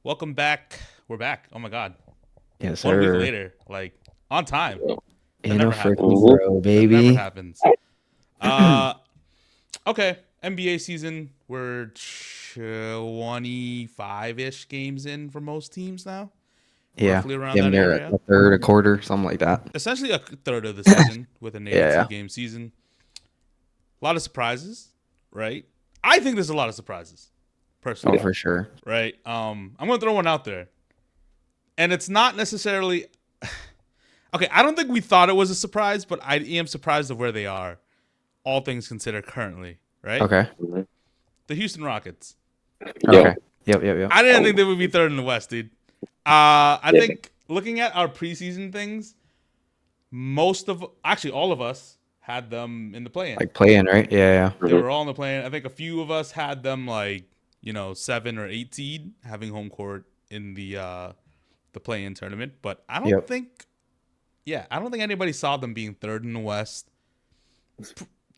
Welcome back. We're back. Oh my god. Yes, 1 week sir. later. Like on time. That In a never freaking happens. Mhm. row, That never baby. happens. Uh okay. NBA season. We're 25-ish games in for most teams now. Yeah, Roughly around damn that near area. a third, a quarter, something like that. Essentially a third of the season with an Yeah, 82 yeah. game season. A lot of surprises, right? I think there's a lot of surprises, Oh, personally. for sure. Right? I'm gonna throw one out there. And it's not necessarily okay, I don't think we thought it was a surprise, but I am surprised of where they are, all things considered currently, right? Okay. Mhm. The Houston Rockets. Yo, Okay. Yep. I didn't think they would be third in the West, dude. I Yeah. think looking at our preseason things, actually all of us had them in the play-in. Like playing, right? Yeah, They Mhm. were all in the play-in. I think a few of us had them like 7 or 8 seed, having home court in the play-in tournament. But I don't Yep. think, I don't think anybody saw them being third in the West,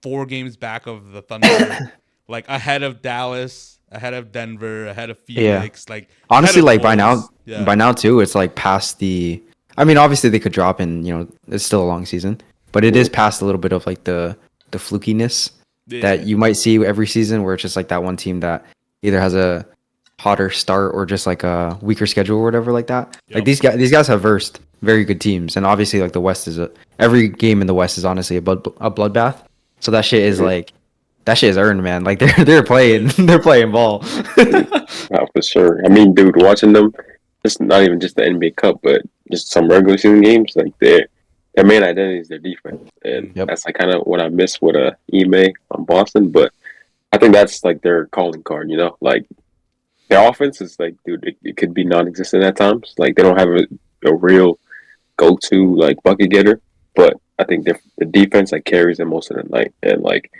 4 games back of the Thunder, like ahead of Dallas, ahead of Denver, ahead of Yeah. Phoenix, like ahead Honestly, of like by Wolves. now too, it's like past the. I mean, obviously they could drop in. It's still a long season, but it is past a little bit of like the flukiness that you might see every season, where it's just like that one team that either has a hotter start or just like a weaker schedule or whatever like that. Like Yep. these guys have versed very good teams, and obviously like the West is every game in the West is honestly a bloodbath. So that shit is like that shit is earned, man. Like they're playing they're playing ball. For sure. I mean, dude, watching them, just not even just the NBA Cup, but just some regular season games, like their main identity is their defense, and Yep. that's like kind of what I miss with Ime on Boston. But I think that's like their calling card, like their offense is like, dude, it could be non-existent at times. Like they don't have a real go-to like bucket getter, but I think the defense like carries them most of the night, and like.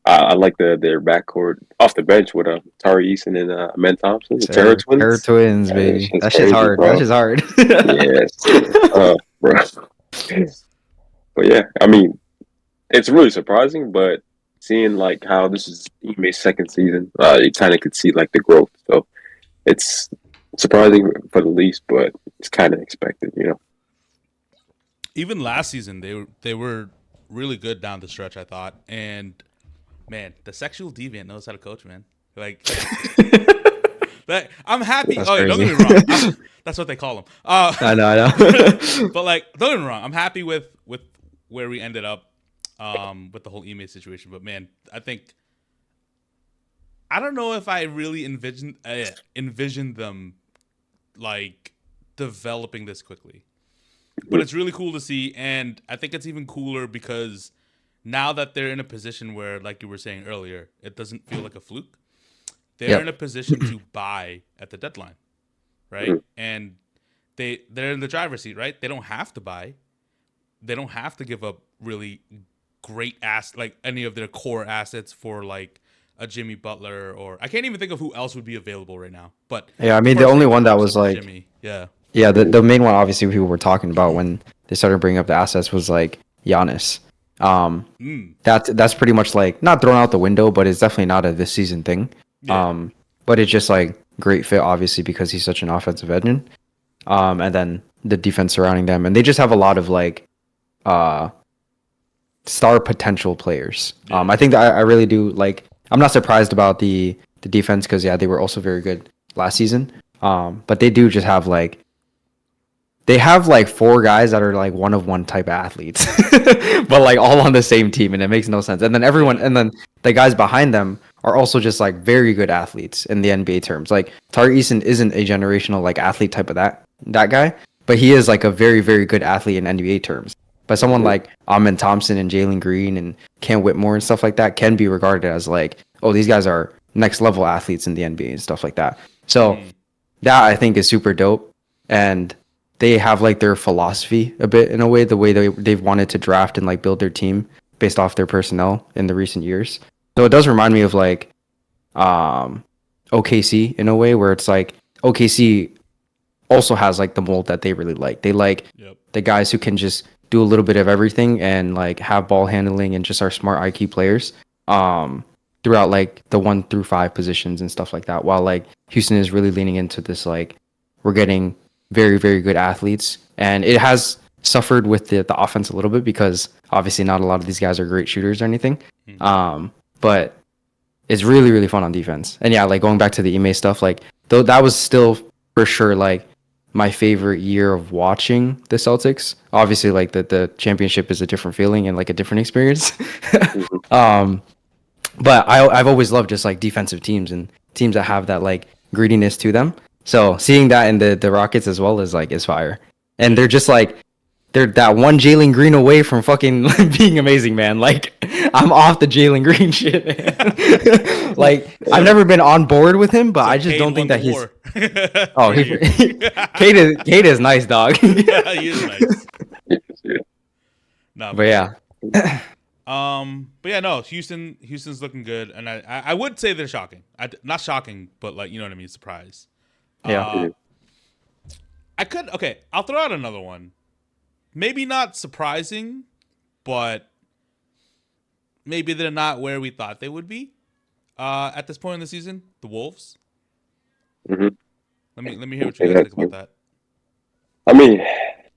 I like their backcourt off the bench with Tari Eason and Amen Thompson, the Terror Terror Twins. twins, That baby. shit's That shit's crazy, hard. That bro. shit's hard. Yes, bro. But yeah, I mean, it's really surprising, but seeing like how this is Ime's second season, you kind of could see like the growth. So it's surprising for the least, but it's kind of expected. Even last season, they were really good down the stretch, I thought. And man, the sexual deviant knows how to coach, man. Like, I'm happy. That's Don't crazy. get me wrong. That's what they call them. I know. But like, don't get me wrong. I'm happy with where we ended up with the whole email situation. But man, I don't know if I really envisioned them like developing this quickly. But it's really cool to see, and I think it's even cooler because now that they're in a position where, like you were saying earlier, it doesn't feel like a fluke. They're Yep. in a position to buy at the deadline, right? And they're in the driver's seat, right? They don't have to buy. They don't have to give up really great like any of their core assets for like a Jimmy Butler, or I can't even think of who else would be available right now. But Yeah, I mean, the first only thing one that pops was up is like, Jimmy. Yeah. yeah, the main one obviously people were talking about when they started bringing up the assets was like Giannis. That's pretty much like not thrown out the window, but it's definitely not a this season thing. Yeah. But it's just like great fit, obviously, because he's such an offensive engine. And then the defense surrounding them, and they just have a lot of like star potential players. I think that I really do like. I'm not surprised about the defense because yeah, they were also very good last season. But they do just have like they have like 4 guys that are like one of one type of athletes, but like all on the same team, and it makes no sense. And then the guys behind them are also just like very good athletes in the NBA terms. Like Tari Eason isn't a generational like athlete type of that guy, but he is like a very very good athlete in NBA terms. But someone like Amen Thompson and Jalen Green and Cam Whitmore and stuff like that can be regarded as like, oh, these guys are next level athletes in the NBA and stuff like that. So that I think is super dope, and they have like their philosophy a bit in a way, the way they've wanted to draft and like build their team based off their personnel in the recent years. So it does remind me of like OKC in a way, where it's like OKC also has like the mold that they really like. They like the guys who can just do a little bit of everything and like have ball handling and just are smart IQ players. throughout like the 1 through 5 positions and stuff like that. While like Houston is really leaning into this like we're getting very very good athletes, and it has suffered with the offense a little bit because obviously not a lot of these guys are great shooters or anything. But it's really really fun on defense. And yeah, like going back to the Ime stuff, like though that was still for sure like my favorite year of watching the Celtics. Obviously, like the championship is a different feeling and like a different experience. But I've always loved just like defensive teams and teams that have that like greediness to them. So seeing that in the Rockets as well is fire. And they're just like they're that one Jalen Green away from fucking being amazing, man. Like I'm off the Jalen Green shit, man. Like I've never been on board with him, but I just don't think that he's. Oh, Kate is nice, dog. Yeah, he is nice. Nah, But yeah. But yeah, no, Houston's looking good, and I would say they're shocking. Not shocking, but like you know what I mean, surprise. Yeah. I'll throw out another one. Maybe not surprising, but maybe they're not where we thought they would be. At this point in the season, the Wolves. Mm-hmm. Let me hear what you guys think about that. I mean,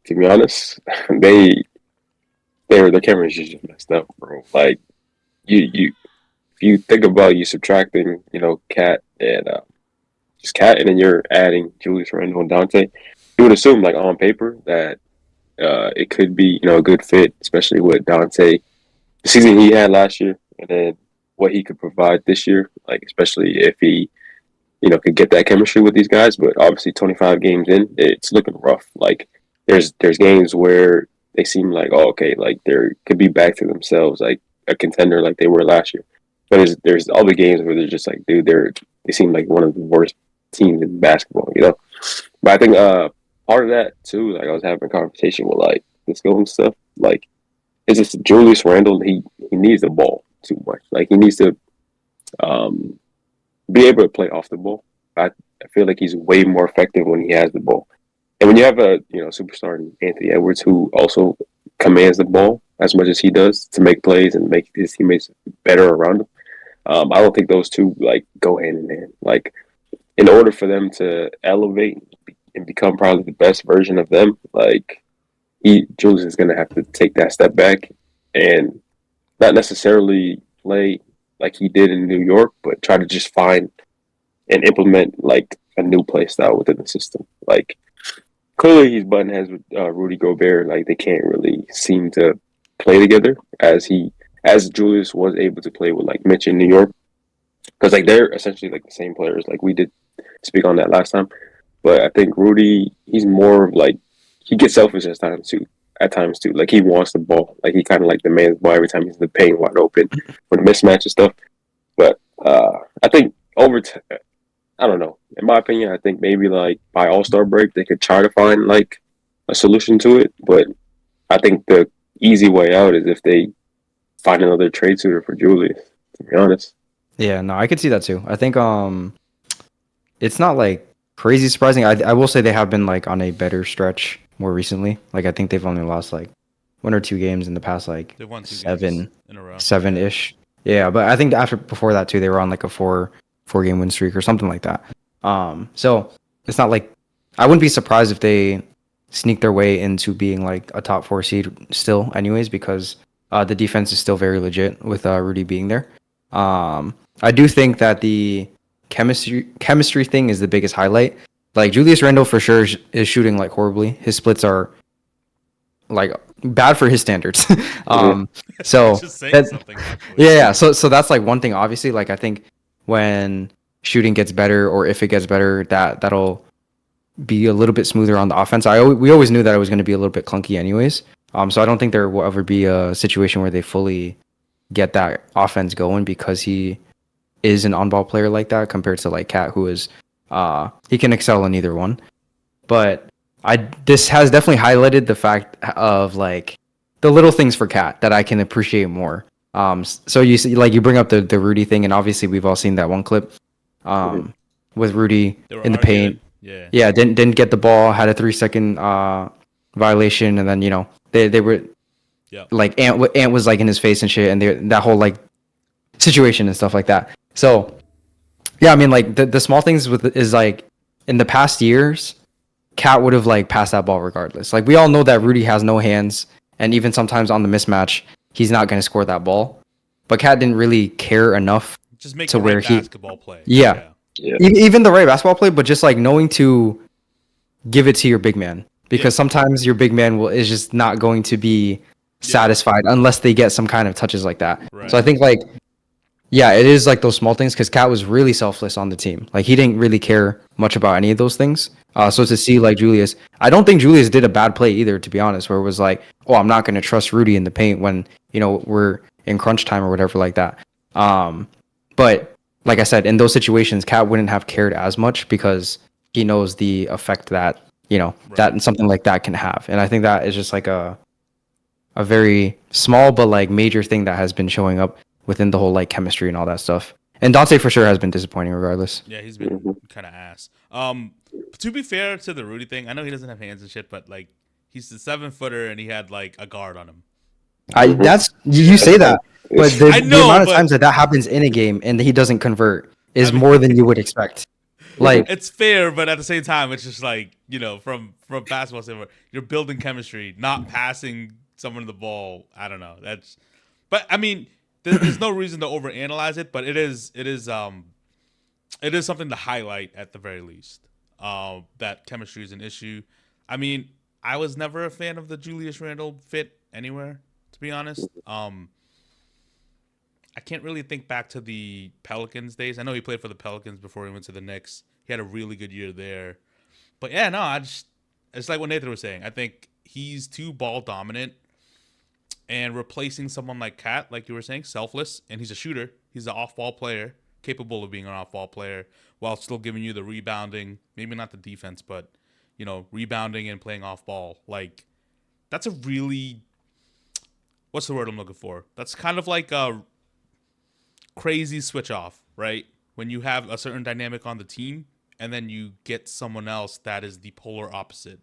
to be honest, their cameras just messed up, bro. Like if you think about you subtracting, Cat and just Cat, and then you're adding Julius Randle and Dante, you would assume like on paper that it could be a good fit, especially with Dante, the season he had last year, and then what he could provide this year, like especially if he could get that chemistry with these guys. But obviously 25 games in, it's looking rough. Like there's games where they seem like, oh, okay, like they could be back to themselves, like a contender like they were last year. But there's other games where they're just like, dude, they seem like one of the worst teams in basketball, But I think part of that too, like I was having a conversation with like this going stuff, like it's just Julius Randle, he needs the ball too much. Like he needs to be able to play off the ball. I feel like he's way more effective when he has the ball. And when you have a superstar in Anthony Edwards who also commands the ball as much as he does to make plays and make his teammates better around him, I don't think those two like go hand in hand. Like in order for them to elevate and become probably the best version of them, like Julius is going to have to take that step back and not necessarily play like he did in New York, but try to just find and implement like a new play style within the system. Like clearly he's button heads with Rudy Gobert. Like they can't really seem to play together as Julius was able to play with like Mitch in New York, because like they're essentially like the same players. Like we did speak on that last time, but I think Rudy, he's more of like he gets selfish at times too. Like he wants the ball. Like he kind of like demands the ball every time he's in the paint wide open for the mismatch and stuff. But I think I don't know. In my opinion, I think maybe like by All-Star break they could try to find like a solution to it. But I think the easy way out is if they find another trade suitor for Julius. To be honest. Yeah, no, I could see that too. I think it's not like crazy surprising. I will say they have been like on a better stretch more recently. Like I think they've only lost like 1 or 2 games in the past like They won 2 seven games in a row. 7-ish. Yeah, but I think before that too, they were on like a 4-game win streak or something like that. So it's not like I wouldn't be surprised if they sneak their way into being like a top 4 seed still, anyways, because the defense is still very legit with Rudy being there. I do think that the chemistry thing is the biggest highlight. Like Julius Randle for sure is shooting like horribly. His splits are like bad for his standards. So Just saying something, actually. yeah. So that's like one thing. Obviously, like I think when shooting gets better, or if it gets better, that'll be a little bit smoother on the offense. We always knew that it was going to be a little bit clunky, anyways. So I don't think there will ever be a situation where they fully get that offense going because he is an on-ball player like that compared to like Cat, who is he can excel in either one. But this has definitely highlighted the fact of like the little things for Cat that I can appreciate more. So you see, like you bring up the Rudy thing, and obviously we've all seen that one clip with Rudy in the paint. Yeah, didn't get the ball, had a 3-second violation, and then they were like Ant was like in his face and shit, and that whole like situation and stuff like that. So yeah, I mean, like the small things is like in the past years, Cat would have like passed that ball regardless. Like we all know that Rudy has no hands, and even sometimes on the mismatch, he's not going to score that ball. But Cat didn't really care enough Just make to the where right he, basketball play. yeah, even the right basketball play, but just like knowing to give it to your big man, because sometimes your big man is just not going to be satisfied unless they get some kind of touches like that. Right. So I think like, yeah, it is like those small things because Cat was really selfless on the team. Like he didn't really care much about any of those things. So to see like Julius, I don't think Julius did a bad play either, to be honest, where it was like, oh, I'm not going to trust Rudy in the paint when, you know, we're in crunch time or whatever like that. But like I said, in those situations, Cat wouldn't have cared as much because he knows the effect that, you know, that and something like that can have. And I think that is just like a very small but like major thing that has been showing up within the whole like chemistry and all that stuff. And Dante for sure has been disappointing regardless. Yeah, he's been kind of ass. To be fair to the Rudy thing, I know he doesn't have hands and shit, but like he's the 7-footer and he had like a guard on him. That's you say that, but the amount of times that happens in a game and he doesn't convert is more than you would expect. Like it's fair, but at the same time, it's just like, you know, from basketball standpoint, you're building chemistry, not passing someone the ball. I don't know. But I mean, there's no reason to overanalyze it, but it is something to highlight at the very least. That chemistry is an issue. I mean, I was never a fan of the Julius Randle fit anywhere, to be honest. I can't really think back to the Pelicans days. I know he played for the Pelicans before he went to the Knicks. He had a really good year there. But yeah, no, it's like what Nathan was saying. I think he's too ball dominant, and replacing someone like Cat, like you were saying, selfless, and he's a shooter. He's an off-ball player, capable of being an off-ball player, while still giving you the rebounding, maybe not the defense, but, you know, rebounding and playing off-ball. Like, that's a really, what's the word I'm looking for? That's kind of like a crazy switch off, right? When you have a certain dynamic on the team, and then you get someone else that is the polar opposite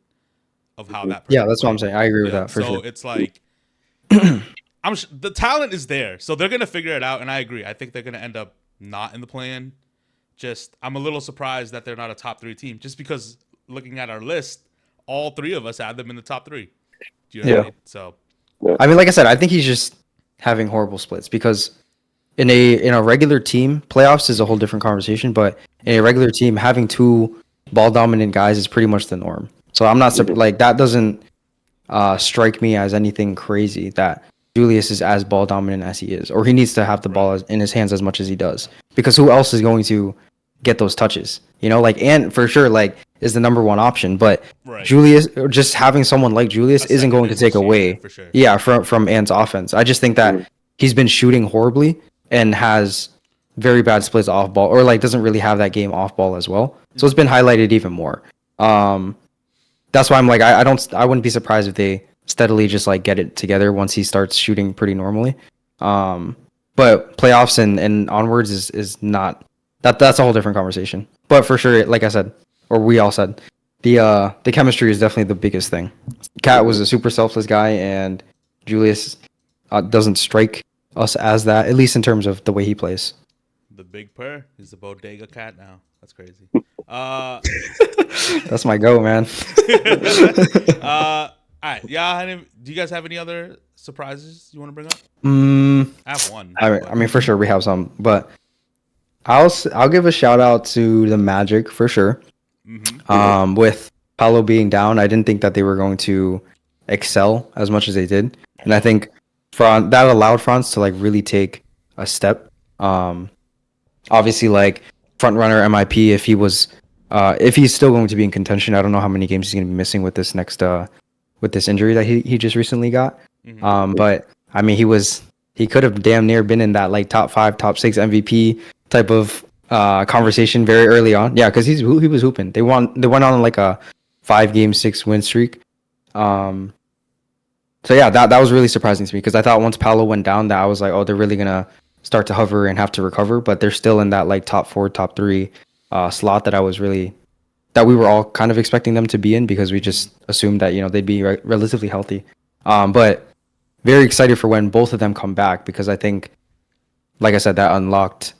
of how that person yeah, that's what I'm saying. I agree with that for sure. So it's like, the talent is there, so they're gonna figure it out, and I agree. I think they're gonna end up not in the plan. Just I'm a little surprised that they're not a top 3 team, just because looking at our list, all 3 of us had them in the top 3. Do you know what I mean? So, I mean, like I said, I think he's just having horrible splits because in a regular team, playoffs is a whole different conversation. But in a regular team, having 2 ball dominant guys is pretty much the norm. So I'm not like that doesn't strike me as anything crazy that Julius is as ball dominant as he is, or he needs to have the ball in his hands as much as he does, because who else is going to get those touches? You know, like Ant for sure, like is the number 1 option, but Julius, just having someone like Julius isn't going to take away, for sure. from Ant's offense. I just think that he's been shooting horribly and has very bad splits off ball, or like doesn't really have that game off ball as well. So it's been highlighted even more. That's why I'm like, I wouldn't be surprised if they steadily just like get it together once he starts shooting pretty normally. But playoffs and onwards is not that's a whole different conversation. But for sure, like I said, or we all said, the chemistry is definitely the biggest thing. Cat was a super selfless guy, and Julius doesn't strike us as that, at least in terms of the way he plays. The Big Purr is the Bodega Cat now. That's crazy. That's my go, man. All right, yeah. Do you guys have any other surprises you want to bring up? I have one. I mean, for sure we have some, but I'll give a shout out to the Magic for sure. With Paolo being down, I didn't think that they were going to excel as much as they did, and I think that allowed Franz to like really take a step. Obviously, like front runner MIP if he's still going to be in contention. I don't know how many games he's going to be missing with this next with this injury that he just recently got. But I mean, he could have damn near been in that like top 5, top 6 MVP type of conversation very early on. Yeah, because he was hooping. They went on like a 5-game 6-win streak. So yeah, that was really surprising to me, because I thought once Paolo went down that I was like, oh, they're really gonna start to hover and have to recover, but they're still in that like top 4, top 3 slot that we were all kind of expecting them to be in, because we just assumed that, you know, they'd be relatively healthy. But very excited for when both of them come back, because I think like I said, that unlocked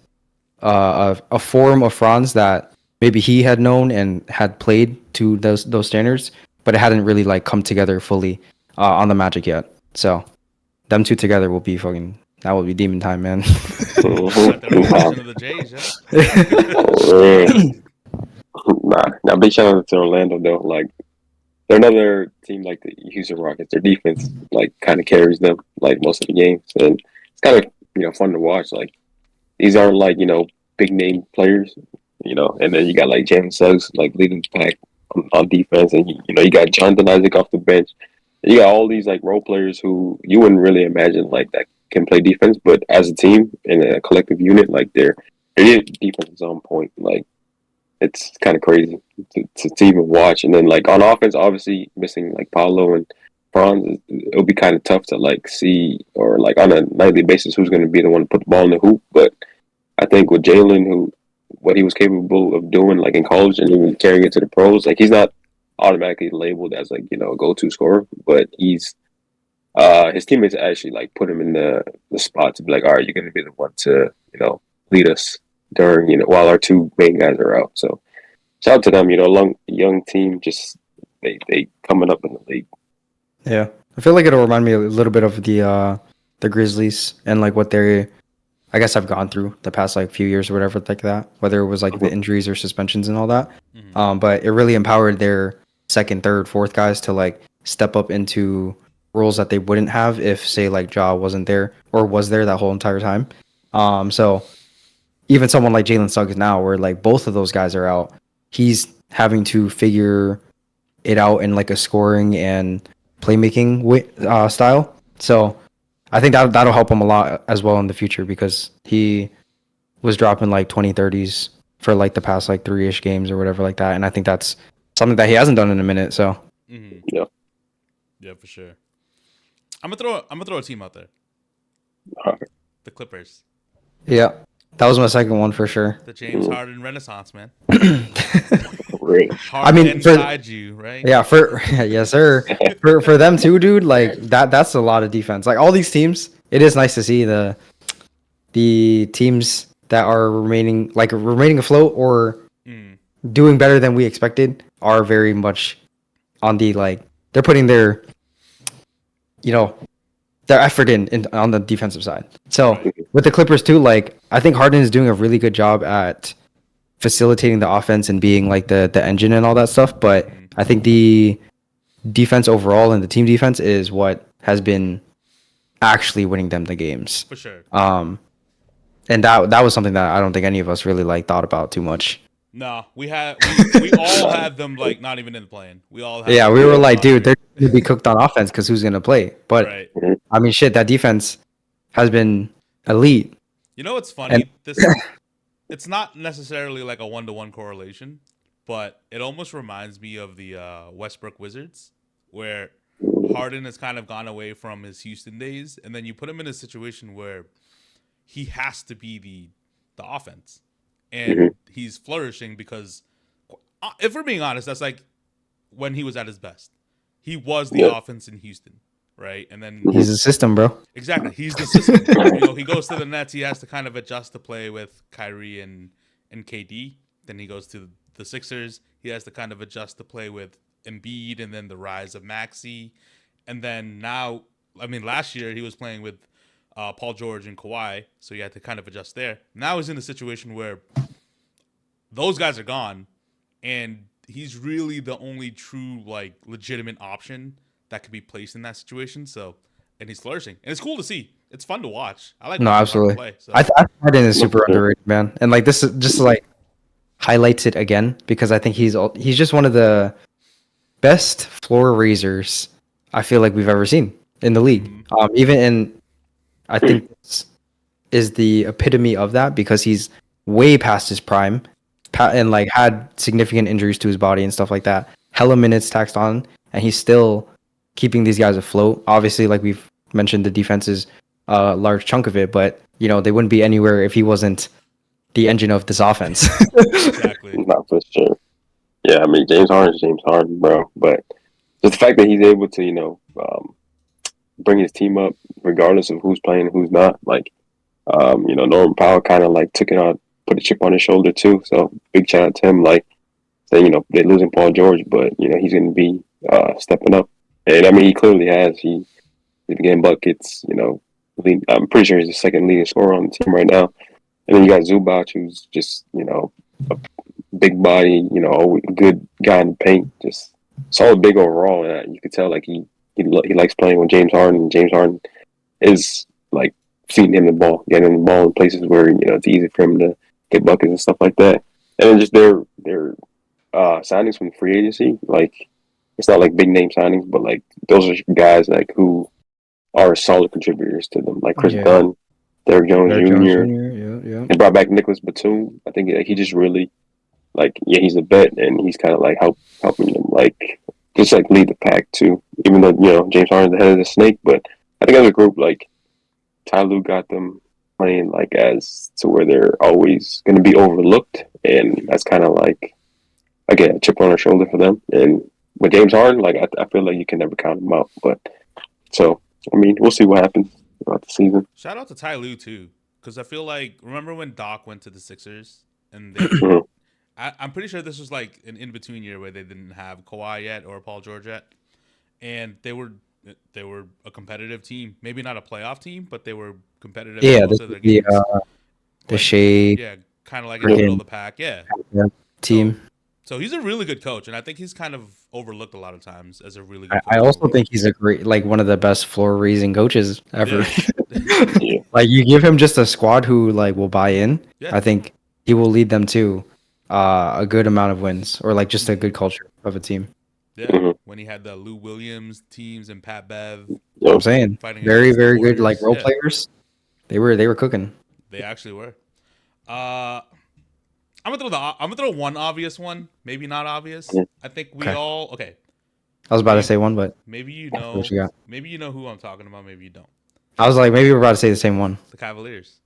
a form of Franz that maybe he had known and had played to those standards, but it hadn't really like come together fully on the Magic yet. So them two together will be fucking. That will be demon time, man. Got their own Nah, version of the Jays, yeah. nah. Big shout out to Orlando though. Like they're another team like the Houston Rockets. Their defense like kind of carries them like most of the games, and it's kind of fun to watch. Like these aren't like big name players, and then you got like Jalen Suggs like leading the pack on defense, and you got Jonathan Isaac off the bench. And you got all these like role players who you wouldn't really imagine like that can play defense, but as a team in a collective unit, like their defense is on point. Like it's kind of crazy to even watch. And then like on offense, obviously missing like Paolo and Franz, it'll be kind of tough to like see or like on a nightly basis who's going to be the one to put the ball in the hoop. But I think with Jalen, what he was capable of doing like in college and even carrying it to the pros, like he's not automatically labeled as like a go-to scorer, but he's his teammates actually like put him in the spot to be like, all right, you're going to be the one to lead us during while our two main guys are out. So shout out to them, young team, just they coming up in the league. Yeah, I feel like it'll remind me a little bit of the Grizzlies and like what they, I guess, I've gone through the past like few years or whatever like that. Whether it was like the injuries or suspensions and all that, but it really empowered their second, third, fourth guys to like step up into roles that they wouldn't have if, say, like Ja wasn't there or was there that whole entire time. So even someone like Jalen Suggs now, where like both of those guys are out, he's having to figure it out in like a scoring and playmaking style. So I think that'll help him a lot as well in the future because he was dropping like 20-30s for like the past like 3-ish games or whatever like that, and I think that's something that he hasn't done in a minute. So Yeah, for sure. I'm gonna throw a team out there. The Clippers. yeah, that was my second one for sure. The James Harden Renaissance, man. Really? Harden I mean, inside you, right? Yeah, yes, sir. For them too, dude. Like that's a lot of defense. Like all these teams, it is nice to see the teams that are remaining afloat or doing better than we expected are very much on the like they're putting their their effort in on the defensive side. So with the Clippers too, like I think Harden is doing a really good job at facilitating the offense and being like the engine and all that stuff. But I think the defense overall and the team defense is what has been actually winning them the games. For sure. And that was something that I don't think any of us really like thought about too much. No, we all had them like not even in the play-in. We all had we were like, dude, they're gonna be cooked on offense because who's gonna play? But right. I mean, shit, that defense has been elite. You know what's funny? It's not necessarily like a 1-to-1 correlation, but it almost reminds me of the Westbrook Wizards, where Harden has kind of gone away from his Houston days, and then you put him in a situation where he has to be the offense, and he's flourishing because, if we're being honest, that's like when he was at his best. He was the offense in Houston, right? And then he's the system, bro. Exactly, he's the system. He goes to the Nets. He has to kind of adjust to play with Kyrie and KD. Then he goes to the Sixers. He has to kind of adjust to play with Embiid, and then the rise of Maxey. And then now, I mean, last year he was playing with Paul George and Kawhi, so he had to kind of adjust there. Now he's in a situation where those guys are gone, and he's really the only true, like, legitimate option that could be placed in that situation. So, and he's flourishing, and it's cool to see. It's fun to watch. I like. No, absolutely. Play, so. I think Harden is super underrated, man, and like this is just like highlights it again because I think he's just one of the best floor raisers I feel like we've ever seen in the league. Even in, I think is the epitome of that because he's way past his prime and like had significant injuries to his body and stuff like that. Hella minutes taxed on, and he's still keeping these guys afloat. Obviously, like we've mentioned, the defense is a large chunk of it, but they wouldn't be anywhere if he wasn't the engine of this offense. Exactly. Not for sure. Yeah, I mean James Harden is James Harden, bro. But just the fact that he's able to, bring his team up regardless of who's playing and who's not, like Norman Powell kind of like took it on, put a chip on his shoulder too. So big shout out to him. Like, say, they're losing Paul George, but he's going to be stepping up. And I mean, he clearly has. He's been getting buckets. I'm pretty sure he's the second leading scorer on the team right now. And then you got Zubac, who's just a big body, a good guy in the paint, just solid big overall. And you could tell like he likes playing with James Harden. And James Harden is like feeding him the ball, getting him the ball in places where it's easy for him to get buckets and stuff like that. And then just their signings from the free agency, like it's not like big name signings, but like those are guys like who are solid contributors to them, like Chris Dunn, Derrick Jones Jr. Yeah. And brought back Nicholas Batum. I think like, he just really he's a vet and he's kind of like helping them like just like lead the pack too. Even though James Harden's the head of the snake, but I think as a group like Ty Lue got them playing like as to where they're always going to be overlooked, and that's kind of like again a chip on our shoulder for them. And with James Harden, like I feel like you can never count him out. But so I mean, we'll see what happens throughout the season. Shout out to Ty Lue too, because I feel like remember when Doc went to the Sixers and they, I'm pretty sure this was like an in between year where they didn't have Kawhi yet or Paul George yet, and they were a competitive team. Maybe not a playoff team, but they were competitive. Yeah, in most of their games. The Shea. Yeah, kind of like in the middle of the pack. Yeah. Team. So he's a really good coach, and I think he's kind of overlooked a lot of times as a really good coach. I also think he's a great, like one of the best floor raising coaches ever. Yeah. Like you give him just a squad who like will buy in. Yeah. I think he will lead them to a good amount of wins or like just a good culture of a team. Yeah, when he had the Lou Williams teams and Pat Bev. I'm saying very, very good like role players. They were cooking. They actually were. I'm gonna throw one obvious one, maybe not obvious. I think we all okay. I was about to say one, but maybe you know. Maybe you know who I'm talking about. Maybe you don't. I was like, maybe we're about to say the same one. The Cavaliers.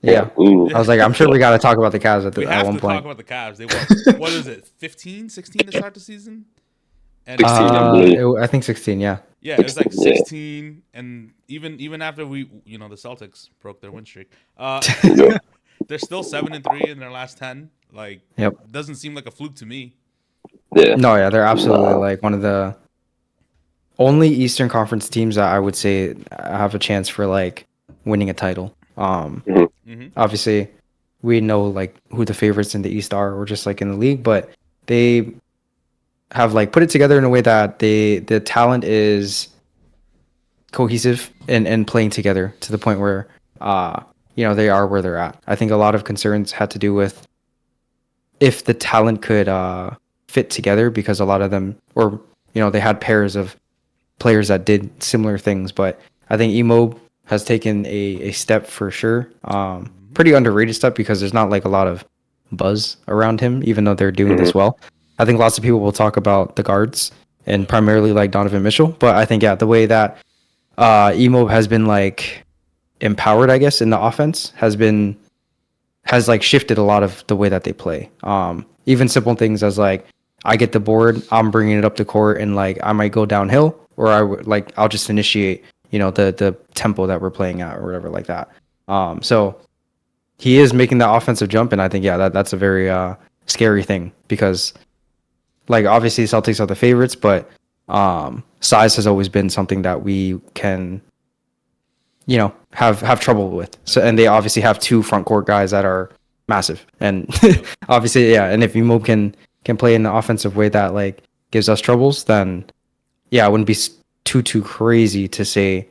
Yeah. I was like, I'm sure we got to talk about the Cavs at one point. We have to talk about the Cavs. They won. What is it? 15, 16 to start the season. And 16, I think 16. Yeah. Yeah, it was like 16, and even after we, the Celtics broke their win streak. They're still 7-3 in their last 10. Like, doesn't seem like a fluke to me. Yeah. No, yeah, they're absolutely like one of the only Eastern Conference teams that I would say have a chance for like winning a title. Obviously, we know like who the favorites in the East are, or just like in the league, but they have like put it together in a way that the talent is cohesive and playing together to the point where they are where they're at. I think a lot of concerns had to do with if the talent could fit together, because a lot of them, or they had pairs of players that did similar things. But I think Emo has taken a step for sure. Pretty underrated step, because there's not like a lot of buzz around him, even though they're doing this well. I think lots of people will talk about the guards and primarily like Donovan Mitchell, but I think the way that Emo has been like empowered, I guess, in the offense has like shifted a lot of the way that they play. Even simple things as like, I get the board, I'm bringing it up the court, and like I might go downhill, or I'll just initiate the tempo that we're playing at or whatever like that. So he is making that offensive jump, and I think that's a very scary thing, because like obviously Celtics are the favorites, but size has always been something that we can have trouble with. So, and they obviously have two front court guys that are massive, and obviously and if Emo can play in the offensive way that like gives us troubles, then it wouldn't be too crazy to say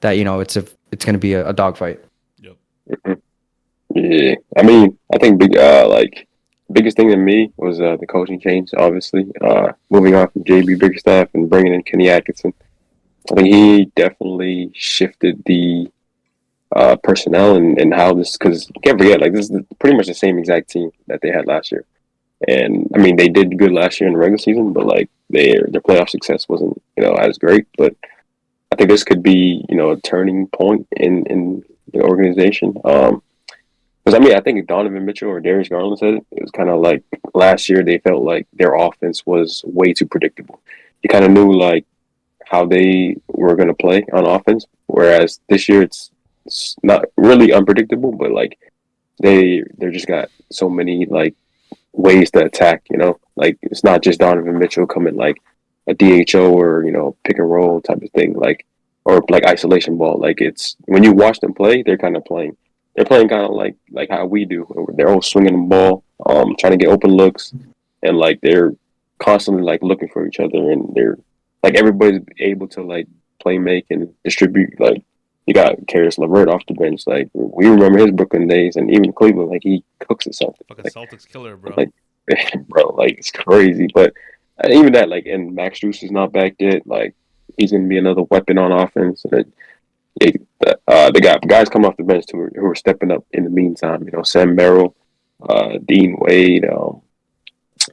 that it's going to be a dogfight. Yep. Yeah, I mean, I think biggest thing to me was the coaching change. Obviously, moving on from JB Bickerstaff and bringing in Kenny Atkinson. I think he definitely shifted the personnel and how this, because you can't forget, like this is pretty much the same exact team that they had last year. And I mean, they did good last year in the regular season, but like their playoff success wasn't as great. But I think this could be a turning point in the organization. Because I mean, I think Donovan Mitchell or Darius Garland said it was kind of like last year they felt like their offense was way too predictable. You kind of knew like how they were going to play on offense, whereas this year it's not really unpredictable, but like they're just got so many like ways to attack. You know, like it's not just Donovan Mitchell coming like a DHO or pick and roll type of thing, like or like isolation ball. Like it's when you watch them play, they're kind of playing. They're playing kind of like how we do. They're all swinging the ball, trying to get open looks, and like they're constantly like looking for each other, and they're like everybody's able to like play make and distribute. Like you got Karis LeVert off the bench. Like we remember his Brooklyn days, and even Cleveland. Like he cooks at something. Fucking Like, Celtics killer, bro. like bro, like it's crazy. But even that, like, and Max Strus is not back yet. Like he's gonna be another weapon on offense. And they got guys come off the bench who are stepping up in the meantime. Sam Merrill, Dean Wade,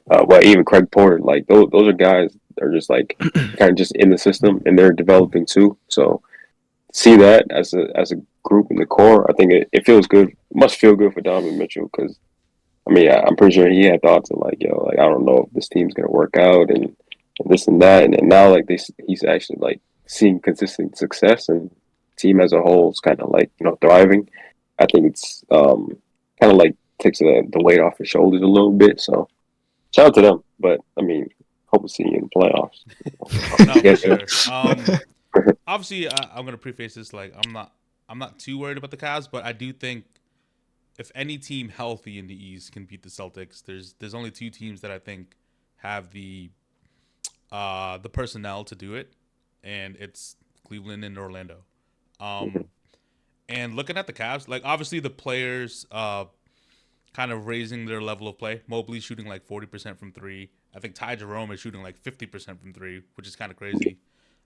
well, even Craig Porter. Like those are guys that are just like kind of just in the system and they're developing too. So see that as a group in the core, I think it feels good. It must feel good for Donovan Mitchell because I mean I'm pretty sure he had thoughts of like like I don't know if this team's gonna work out and this and that, and now like he's actually like seeing consistent success and team as a whole is kind of like thriving. I think it's kind of like takes the weight off his shoulders a little bit. So shout out to them. But I mean, hope to see you in the playoffs. No, for sure. Obviously, I'm gonna preface this like I'm not too worried about the Cavs, but I do think if any team healthy in the East can beat the Celtics, there's only two teams that I think have the personnel to do it, and it's Cleveland and Orlando. And looking at the Cavs, like obviously the players kind of raising their level of play. Mobley's shooting like 40% from three. I think Ty Jerome is shooting like 50% from three, which is kind of crazy.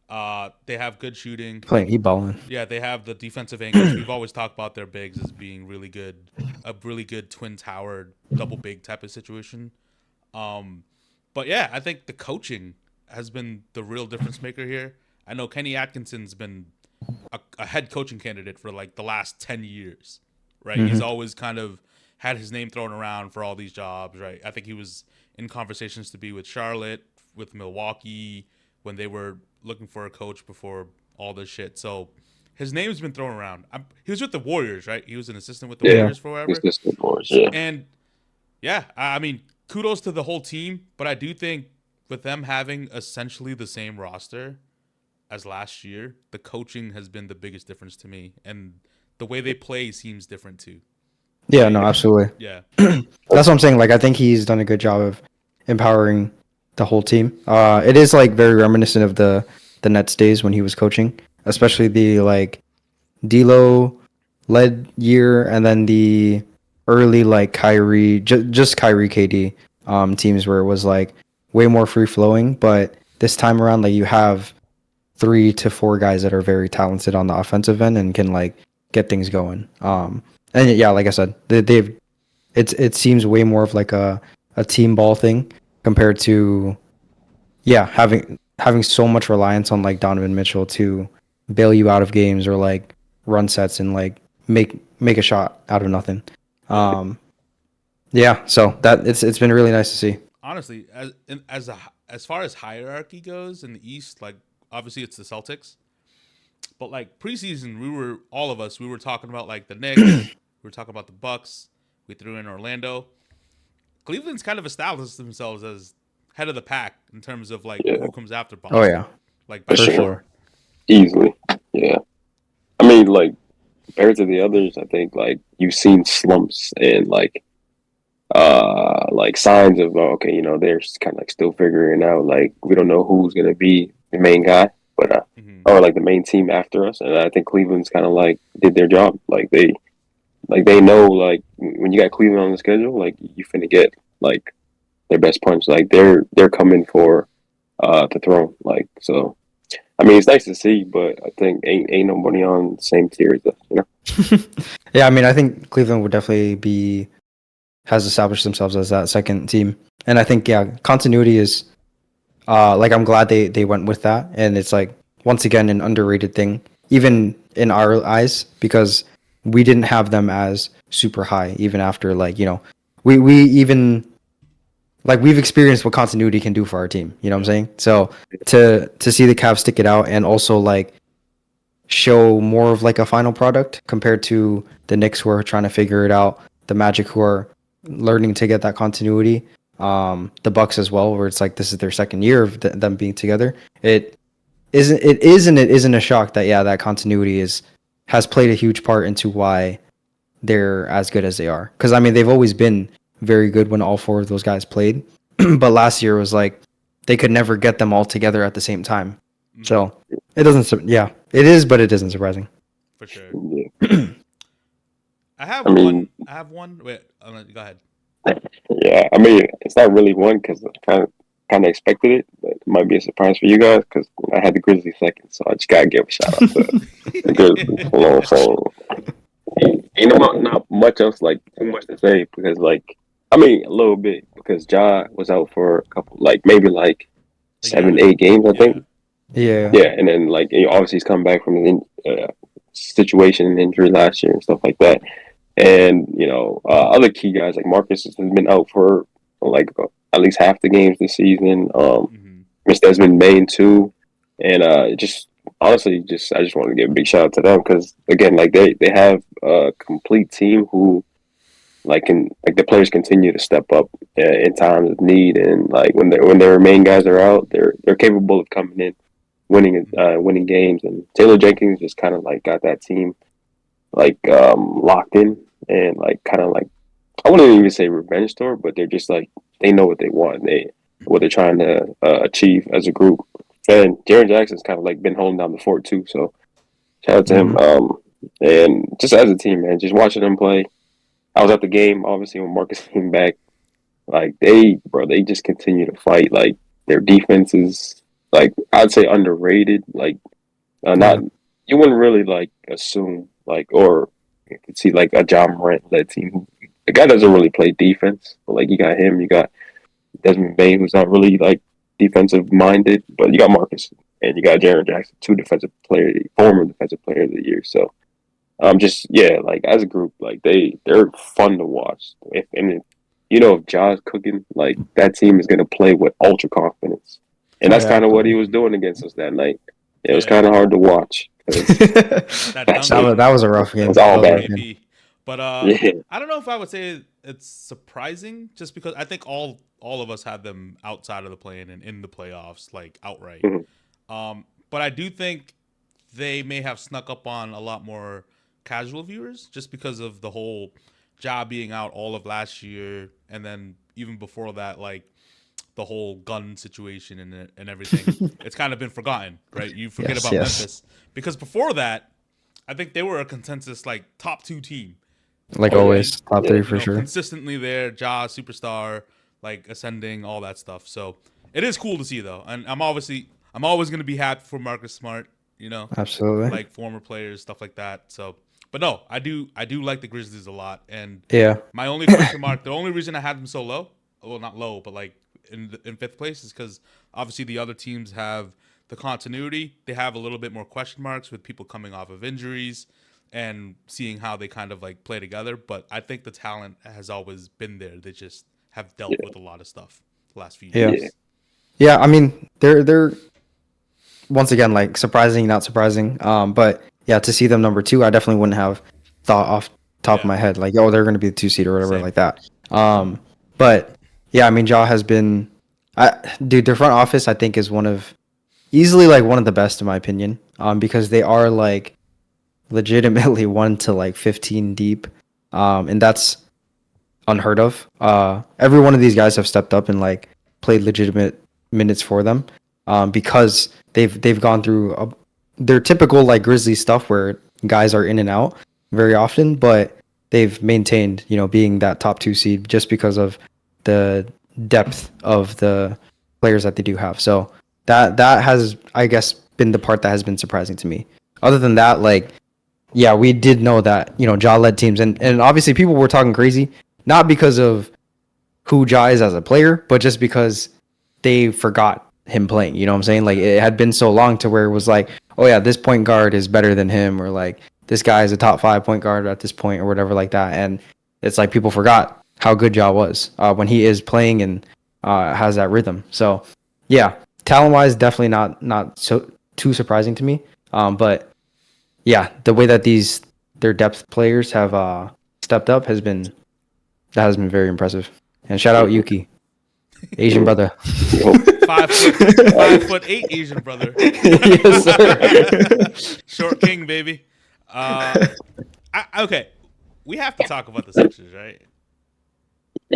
They have good shooting. Playing balling. Yeah, they have the defensive angles. We've always talked about their bigs as being really good, a really good twin tower double big type of situation. But yeah, I think the coaching has been the real difference maker here. I know Kenny Atkinson's been a head coaching candidate for like the last 10 years, right? He's always kind of had his name thrown around for all these jobs, right? I think he was in conversations to be with Charlotte, with Milwaukee, when they were looking for a coach before all this shit. So his name's been thrown around. He was with the Warriors, right? He was an assistant with the Warriors for whatever. Assistant Warriors, yeah. And yeah, I mean, kudos to the whole team, but I do think with them having essentially the same roster as last year, the coaching has been the biggest difference to me, and the way they play seems different too. Yeah, no, absolutely. Yeah. That's what I'm saying. Like, I think he's done a good job of empowering the whole team. It is like very reminiscent of the Nets days when he was coaching, especially the like D'Lo led year, and then the early like Kyrie, just Kyrie KD teams where it was like way more free flowing. But this time around, like you have 3 to 4 guys that are very talented on the offensive end and can like get things going. And yeah, like I said, it seems way more of like a team ball thing compared to having so much reliance on like Donovan Mitchell to bail you out of games or like run sets and like make a shot out of nothing. Yeah, so that it's been really nice to see. Honestly, as far as hierarchy goes in the East, like obviously it's the Celtics, but like preseason, we were talking about like the Knicks, we were talking about the Bucks, we threw in Orlando. Cleveland's kind of established themselves as head of the pack in terms of like who comes after Boston. Oh yeah, like for sure, easily. Yeah, I mean, like compared to the others, I think like you've seen slumps and like signs of okay, they're kind of like still figuring out. Like we don't know who's gonna be the main guy, but or like the main team after us. And I think Cleveland's kind of like did their job. Like they know like when you got Cleveland on the schedule, like you finna get like their best punch. Like they're coming for the throne. Like so. I mean, it's nice to see, but I think ain't nobody on the same tier as us, Yeah, I mean, I think Cleveland would definitely has established themselves as that second team, and I think continuity is like I'm glad they went with that, and it's like once again an underrated thing, even in our eyes, because we didn't have them as super high, even after like we even. Like we've experienced what continuity can do for our team, you know what I'm saying? So to see the Cavs stick it out and also like show more of like a final product compared to the Knicks who are trying to figure it out, the Magic who are learning to get that continuity, the Bucks as well, where it's like this is their second year of them being together. It isn't a shock that that continuity has played a huge part into why they're as good as they are. Because I mean they've always been very good when all four of those guys played, but last year was like they could never get them all together at the same time. So it doesn't. Yeah, it is, but it isn't surprising. For sure. Yeah. I have one. Wait, go ahead. Yeah, I mean, it's not really one because I kind of expected it, but it might be a surprise for you guys because I had the Grizzlies second, so I just gotta give a shout out to the Grizzlies. You know what I'm saying? You know, not much else like too much to say because like I mean a little bit because Ja was out for a couple like maybe like 7-8 games I think. Yeah. Yeah, and then like obviously he's come back from his situation and injury last year and stuff like that. And other key guys like Marcus has been out for like at least half the games this season. Mr. Desmond Bain too, and just honestly, I just want to give a big shout out to them because again, like they have a complete team who the players continue to step up in times of need, and like when their main guys are out, they're capable of coming in, winning games. And Taylor Jenkins just kind of like got that team locked in. And kind of I wouldn't even say revenge tour, but they're just like they know what they want, what they're trying to achieve as a group. And Jaren Jackson's kind of like been holding down the fort too, so shout out to him. And just as a team, man, just watching them play. I was at the game obviously when Marcus came back. Like they just continue to fight. Like their defense is I'd say underrated. Not you wouldn't really assume or you could see a John Morant led team. The guy doesn't really play defense. But you got him, you got Desmond Bain, who's not really defensive minded, but you got Marcus and you got Jaren Jackson, former defensive player of the year. So as a group, they're fun to watch. If Ja's cooking, that team is gonna play with ultra confidence. And that's kind of what he was doing against us that night. It was kind of hard to watch. that was a rough game. It's all bad. But I don't know if I would say it's surprising, just because I think all of us had them outside of the play-in and in the playoffs, outright. Mm-hmm. But I do think they may have snuck up on a lot more casual viewers, just because of the whole Ja being out all of last year, and then even before that, the whole gun situation and everything. It's kind of been forgotten, right? You forget about Memphis. Because before that, I think they were a consensus top 2 team. Always, top 3 for sure. Consistently there, Ja, superstar, ascending, all that stuff. So it is cool to see though. And I'm always gonna be happy for Marcus Smart, Absolutely. Former players, stuff like that. So but no, I do like the Grizzlies a lot. And my only question mark, the only reason I had them so low, well not low, but in 5th place is because obviously the other teams have the continuity. They have a little bit more question marks with people coming off of injuries and seeing how they kind of play together. But I think the talent has always been there. They just have dealt with a lot of stuff the last few years. Yeah. I mean, they're once again surprising, not surprising. But yeah, to see them number 2, I definitely wouldn't have thought off the top of my head they're going to be the 2 seed or whatever like that. But yeah, I mean, Ja has been, their front office I think is easily one of the best in my opinion. Because they are legitimately 1 to 15 deep, and that's unheard of. Every one of these guys have stepped up and played legitimate minutes for them, because they've gone through their typical Grizzly stuff where guys are in and out very often, but they've maintained being that top 2 seed just because of the depth of the players that they do have. So that has, I guess, been the part that has been surprising to me. Other than that, we did know that Ja led teams, and obviously people were talking crazy, not because of who Ja is as a player, but just because they forgot him playing. You know what I'm saying? It had been so long to where it was oh yeah, this point guard is better than him, or this guy is a top 5 point guard at this point, or whatever like that. And it's people forgot how good Ja was when he is playing and has that rhythm. So yeah, talent wise, definitely not so too surprising to me. But yeah, the way that their depth players have stepped up has been very impressive. And shout out Yuki, Asian brother. Yo, 5'8" Asian brother. Yes, sir. Short king, baby. Okay, we have to talk about the Sixers, right?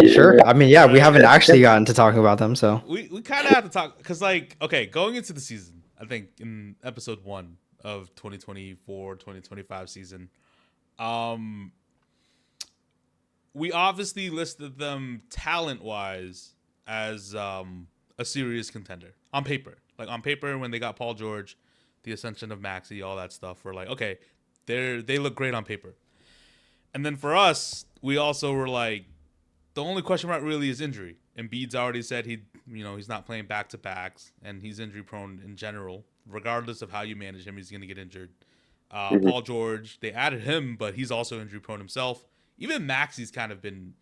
Sure. I mean, yeah, we haven't Yeah. actually gotten to talking about them, so We kind of have to talk because, like, okay, going into the season, I think in episode 1 of 2024-2025 season, we obviously listed them talent-wise as a serious contender on paper. Like on paper, when they got Paul George, the ascension of Maxey, all that stuff, we're like, okay, they look great on paper. And then for us, we also were like, the only question mark really is injury. Embiid's already said he's not playing back to backs, and he's injury prone in general. Regardless of how you manage him, he's going to get injured. Paul George, they added him, but he's also injury prone himself. Even Maxey's kind of been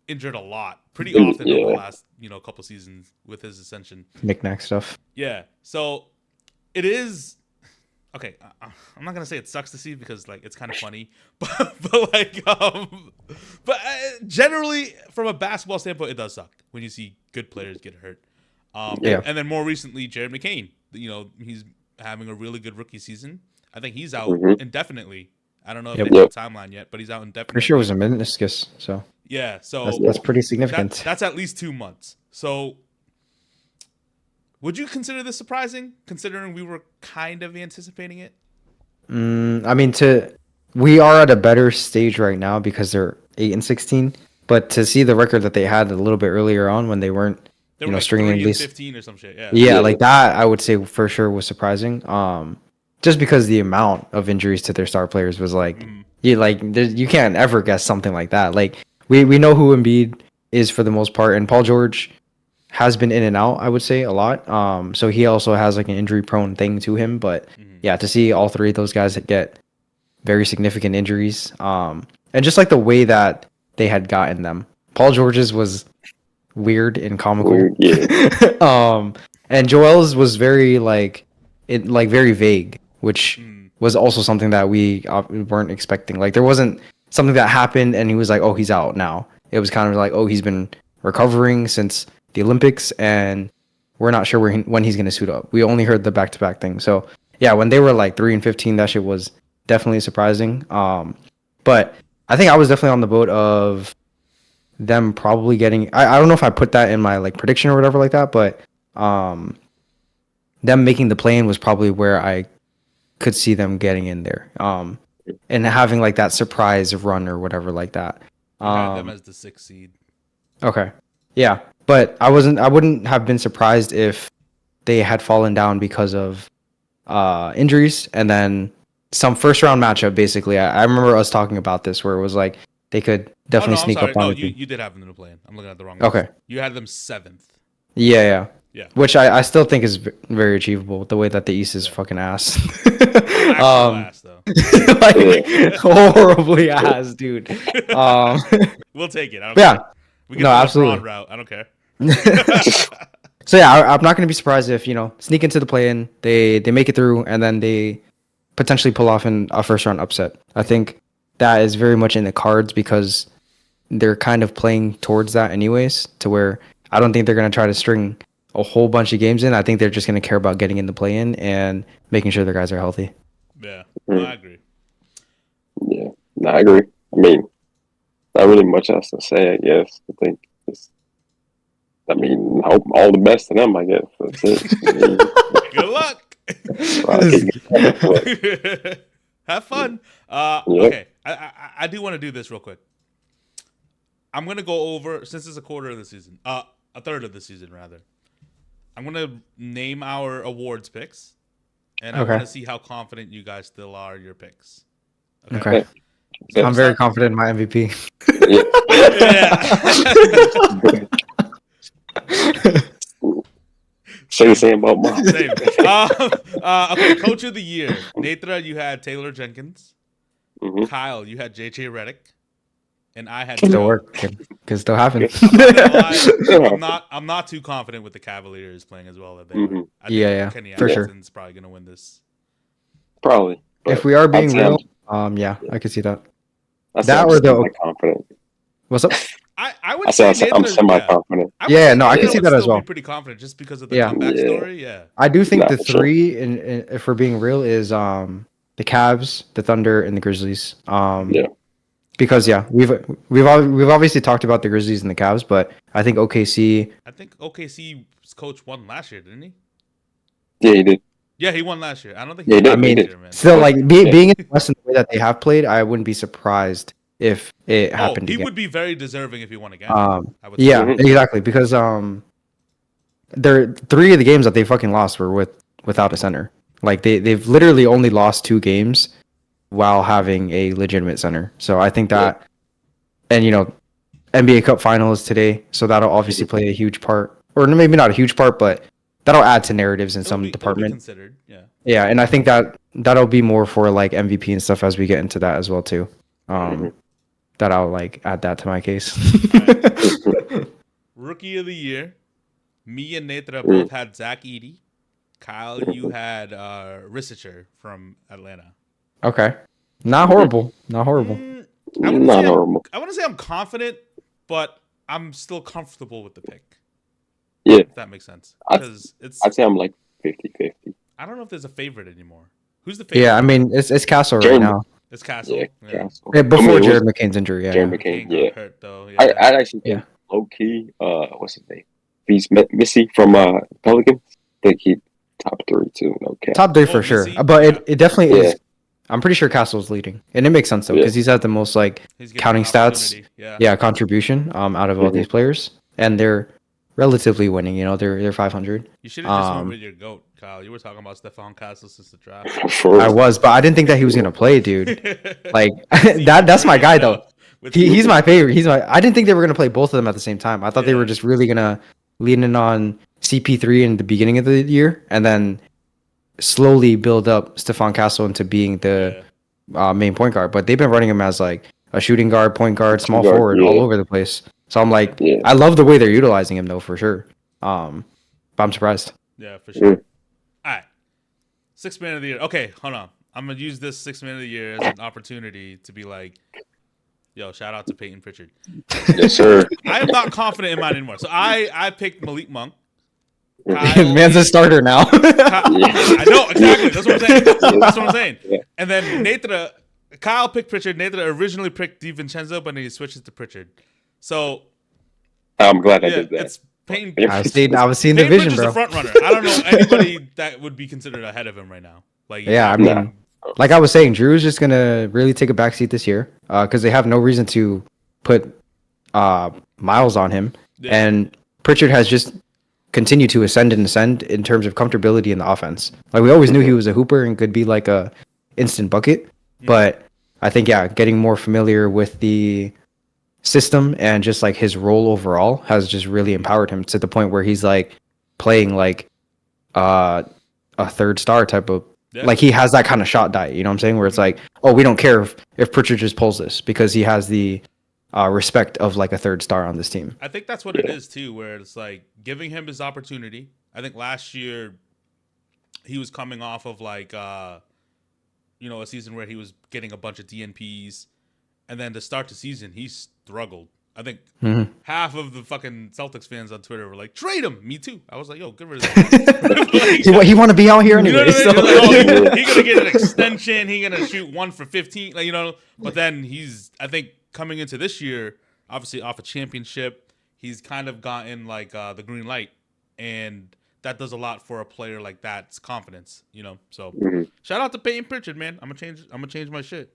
injured a lot, pretty often over the last couple seasons with his ascension. knick-knack stuff. Yeah, so it is. Okay, I'm not gonna say it sucks to see because like it's kind of funny, but generally from a basketball standpoint, it does suck when you see good players get hurt. Yeah. And then more recently, Jared McCain. He's having a really good rookie season. I think he's out indefinitely. I don't know if Yep. they have a timeline yet, but he's out indefinitely. Pretty sure it was a meniscus, so Yeah, so that's pretty significant. that's at least 2 months. So, would you consider this surprising, considering we were kind of anticipating it? I mean, we are at a better stage right now because they're 8-16. But to see the record that they had a little bit earlier on when they weren't, They were like stringing 3 at least 15 or some shit. Yeah. Yeah, like that, I would say for sure was surprising. Just because the amount of injuries to their star players was like, you can't ever guess something like that. Like we know who Embiid is for the most part, and Paul George has been in and out, I would say, a lot. So he also has like an injury prone thing to him. But yeah, to see all three of those guys get very significant injuries, and just like the way that they had gotten them, Paul George's was weird and comical. Weird, yeah. And Joel's was very very vague, which was also something that we weren't expecting. Like there wasn't something that happened and he was like, oh, he's out now. It was kind of like, oh, he's been recovering since the Olympics and we're not sure when he's going to suit up. We only heard the back-to-back thing. So yeah, when they were like 3-15, that shit was definitely surprising. But I think I was definitely on the boat of them probably getting, I don't know if I put that in my like prediction or whatever like that, but them making the play-in was probably where I could see them getting in there, and having like that surprise run or whatever like that. I had them as the 6th seed. Okay, yeah, but I wouldn't have been surprised if they had fallen down because of injuries and then some first round matchup. Basically, I remember us talking about this where it was like they could definitely sneak up on it. You did have them in the play-in. I'm looking at the wrong. Okay, ones. You had them 7th. Yeah. Yeah. Which I still think is very achievable with the way that the East is fucking ass. Ass, though. Like, horribly ass, dude. We'll take it. I don't Yeah. care. We can No, do the absolutely. broad route. I don't care. So yeah, I'm not going to be surprised if sneak into the play-in, they make it through, and then they potentially pull off a first round upset. I think that is very much in the cards because they're kind of playing towards that anyways. To where I don't think they're going to try to string a whole bunch of games in. I think they're just going to care about getting in the play-in and making sure their guys are healthy. Yeah, I agree. Yeah, no, I agree. I mean, not really much else to say, I guess. I think hope all the best to them, I guess. That's it. Good luck. Have fun. Okay, I do want to do this real quick. I'm going to go over, since it's a quarter of the season, a third of the season, rather. I'm going to name our awards picks, and I want to see how confident you guys still are your picks. Okay. I'm very confident in my MVP. Say the same about mine. Same. Okay, Coach of the Year. Nathra, you had Taylor Jenkins. Mm-hmm. Kyle, you had JJ Redick. And I had Still work. Could still happen. I'm not too confident with the Cavaliers playing as well that they are. I think Yeah, Kenny for sure. Atkinson's probably going to win this. Probably. If we are I'd being say I'm- real, yeah, I could see that. I say That I'm or the semi-confident. what's up? I would I say say I'm Nathan. semi-confident. I would Yeah, say no, I Nathan can see would that as still well. be pretty confident just because of the Yeah. comeback Yeah. story. Yeah. I do think Nah, the for sure. three, if we're being real, is the Cavs, the Thunder, and the Grizzlies. Yeah. Because yeah, we've obviously talked about the Grizzlies and the Cavs, but I think OKC. I think OKC's coach won last year, didn't he? Yeah, he did. Yeah, he won last year. I don't think Yeah, he he won did. I He this mean, year, man. still like Yeah. being in the West in the way that they have played, I wouldn't be surprised if it Oh, happened he again. would be very deserving if he won again. I would Yeah, Mhm. exactly. Because there 3 of the games that they fucking lost were without a center. Like they've literally only lost 2 games while having a legitimate center. So I think that, and NBA Cup final is today, so that'll obviously play a huge part, or maybe not a huge part, but that'll add to narratives in some it'll be department. considered. Yeah. Yeah, and I think that'll be more for like MVP and stuff as we get into that as well too. That I'll like add that to my case. Rookie of the year. Me and Netra both had Zach Edey. Kyle, you had Rissicher from Atlanta. Okay, not horrible, not horrible. I wouldn't Not say horrible. I wouldn't say I'm confident, but I'm still comfortable with the pick. Yeah, If that makes sense. Because it's I'd say I'm like 50-50. I don't know if there's a favorite anymore. Who's the favorite? Yeah, I mean it's Castle right Jared- now. It's Castle. Yeah, Yeah. Castle. Yeah, before I mean, it was Jared McCain's injury. Yeah, Jared yeah. McCain. Kane got Yeah, hurt though. Yeah. I'd actually think low key. What's his name? He's Missy from Pelicans. I think he top 3 too. Okay. Top 3 for Oh, sure. Missy? But Yeah. it definitely Yeah. is. I'm pretty sure Castle's leading, and it makes sense though because he's had the most like He's getting counting an stats. opportunity. Yeah, contribution out of all Mhm. these players, and they're relatively winning. They're 500. You should have just went Um, with your goat, Kyle. You were talking about Stephon Castle since the draft. For I was, but I didn't think that he was gonna play, dude. Like that's my guy though. He's my favorite. I didn't think they were gonna play both of them at the same time. I thought they Yeah. were just really gonna lean in on CP3 in the beginning of the year, and then slowly build up Stephon Castle into being the main point guard. But they've been running him as like a shooting guard, point guard, small guard, forward, yeah. all over the place. So I'm like, Yeah. I love the way they're utilizing him though, for sure. But I'm surprised. Yeah, for sure. Yeah. All right. 6th man of the year. Okay, hold on. I'm gonna use this 6th man of the year as an opportunity to be like, yo, shout out to Peyton Pritchard. Yes, sir. I am not confident in mine anymore. So I picked Malik Monk. Kyle- Man's a starter now. I know exactly. That's what I'm saying. That's what I'm saying. Yeah. And then Kyle picked Pritchard. Nathan originally picked DiVincenzo, but then he switched it to Pritchard. So I'm glad I yeah, did that. it's Peyton. Yeah. I was seeing the Peyton vision, Pritchard's bro. the front runner. I don't know anybody that would be considered ahead of him right now. Like Yeah, I mean, like I was saying, Drew's just gonna really take a backseat this year because they have no reason to put miles on him, Yeah. and Pritchard has just continued to ascend in terms of comfortability in the offense. Like we always knew he was a hooper and could be like a instant bucket, but I think getting more familiar with the system and just like his role overall has just really empowered him to the point where he's like playing like a 3rd star type of. Yeah. Like he has that kind of shot diet, you know what I'm saying? Where it's like, oh, we don't care if Pritchard just pulls this because he has the respect of like a 3rd star on this team. I think that's what it is too, where it's like giving him his opportunity. I think last year he was coming off of like a season where he was getting a bunch of DNPs, and then to start the season he struggled. I think half of the fucking Celtics fans on Twitter were like, "Trade him." Me too. I was like, "Yo, get rid of that." He want to be out here You know anyway. what I mean? So. Like, oh, he gonna get an extension. He gonna shoot 1 for 15. Like, but then I think coming into this year, obviously off a championship, he's kind of gotten like the green light, and that does a lot for a player like that's confidence. So shout out to Peyton Pritchard, man. I'm gonna change my shit.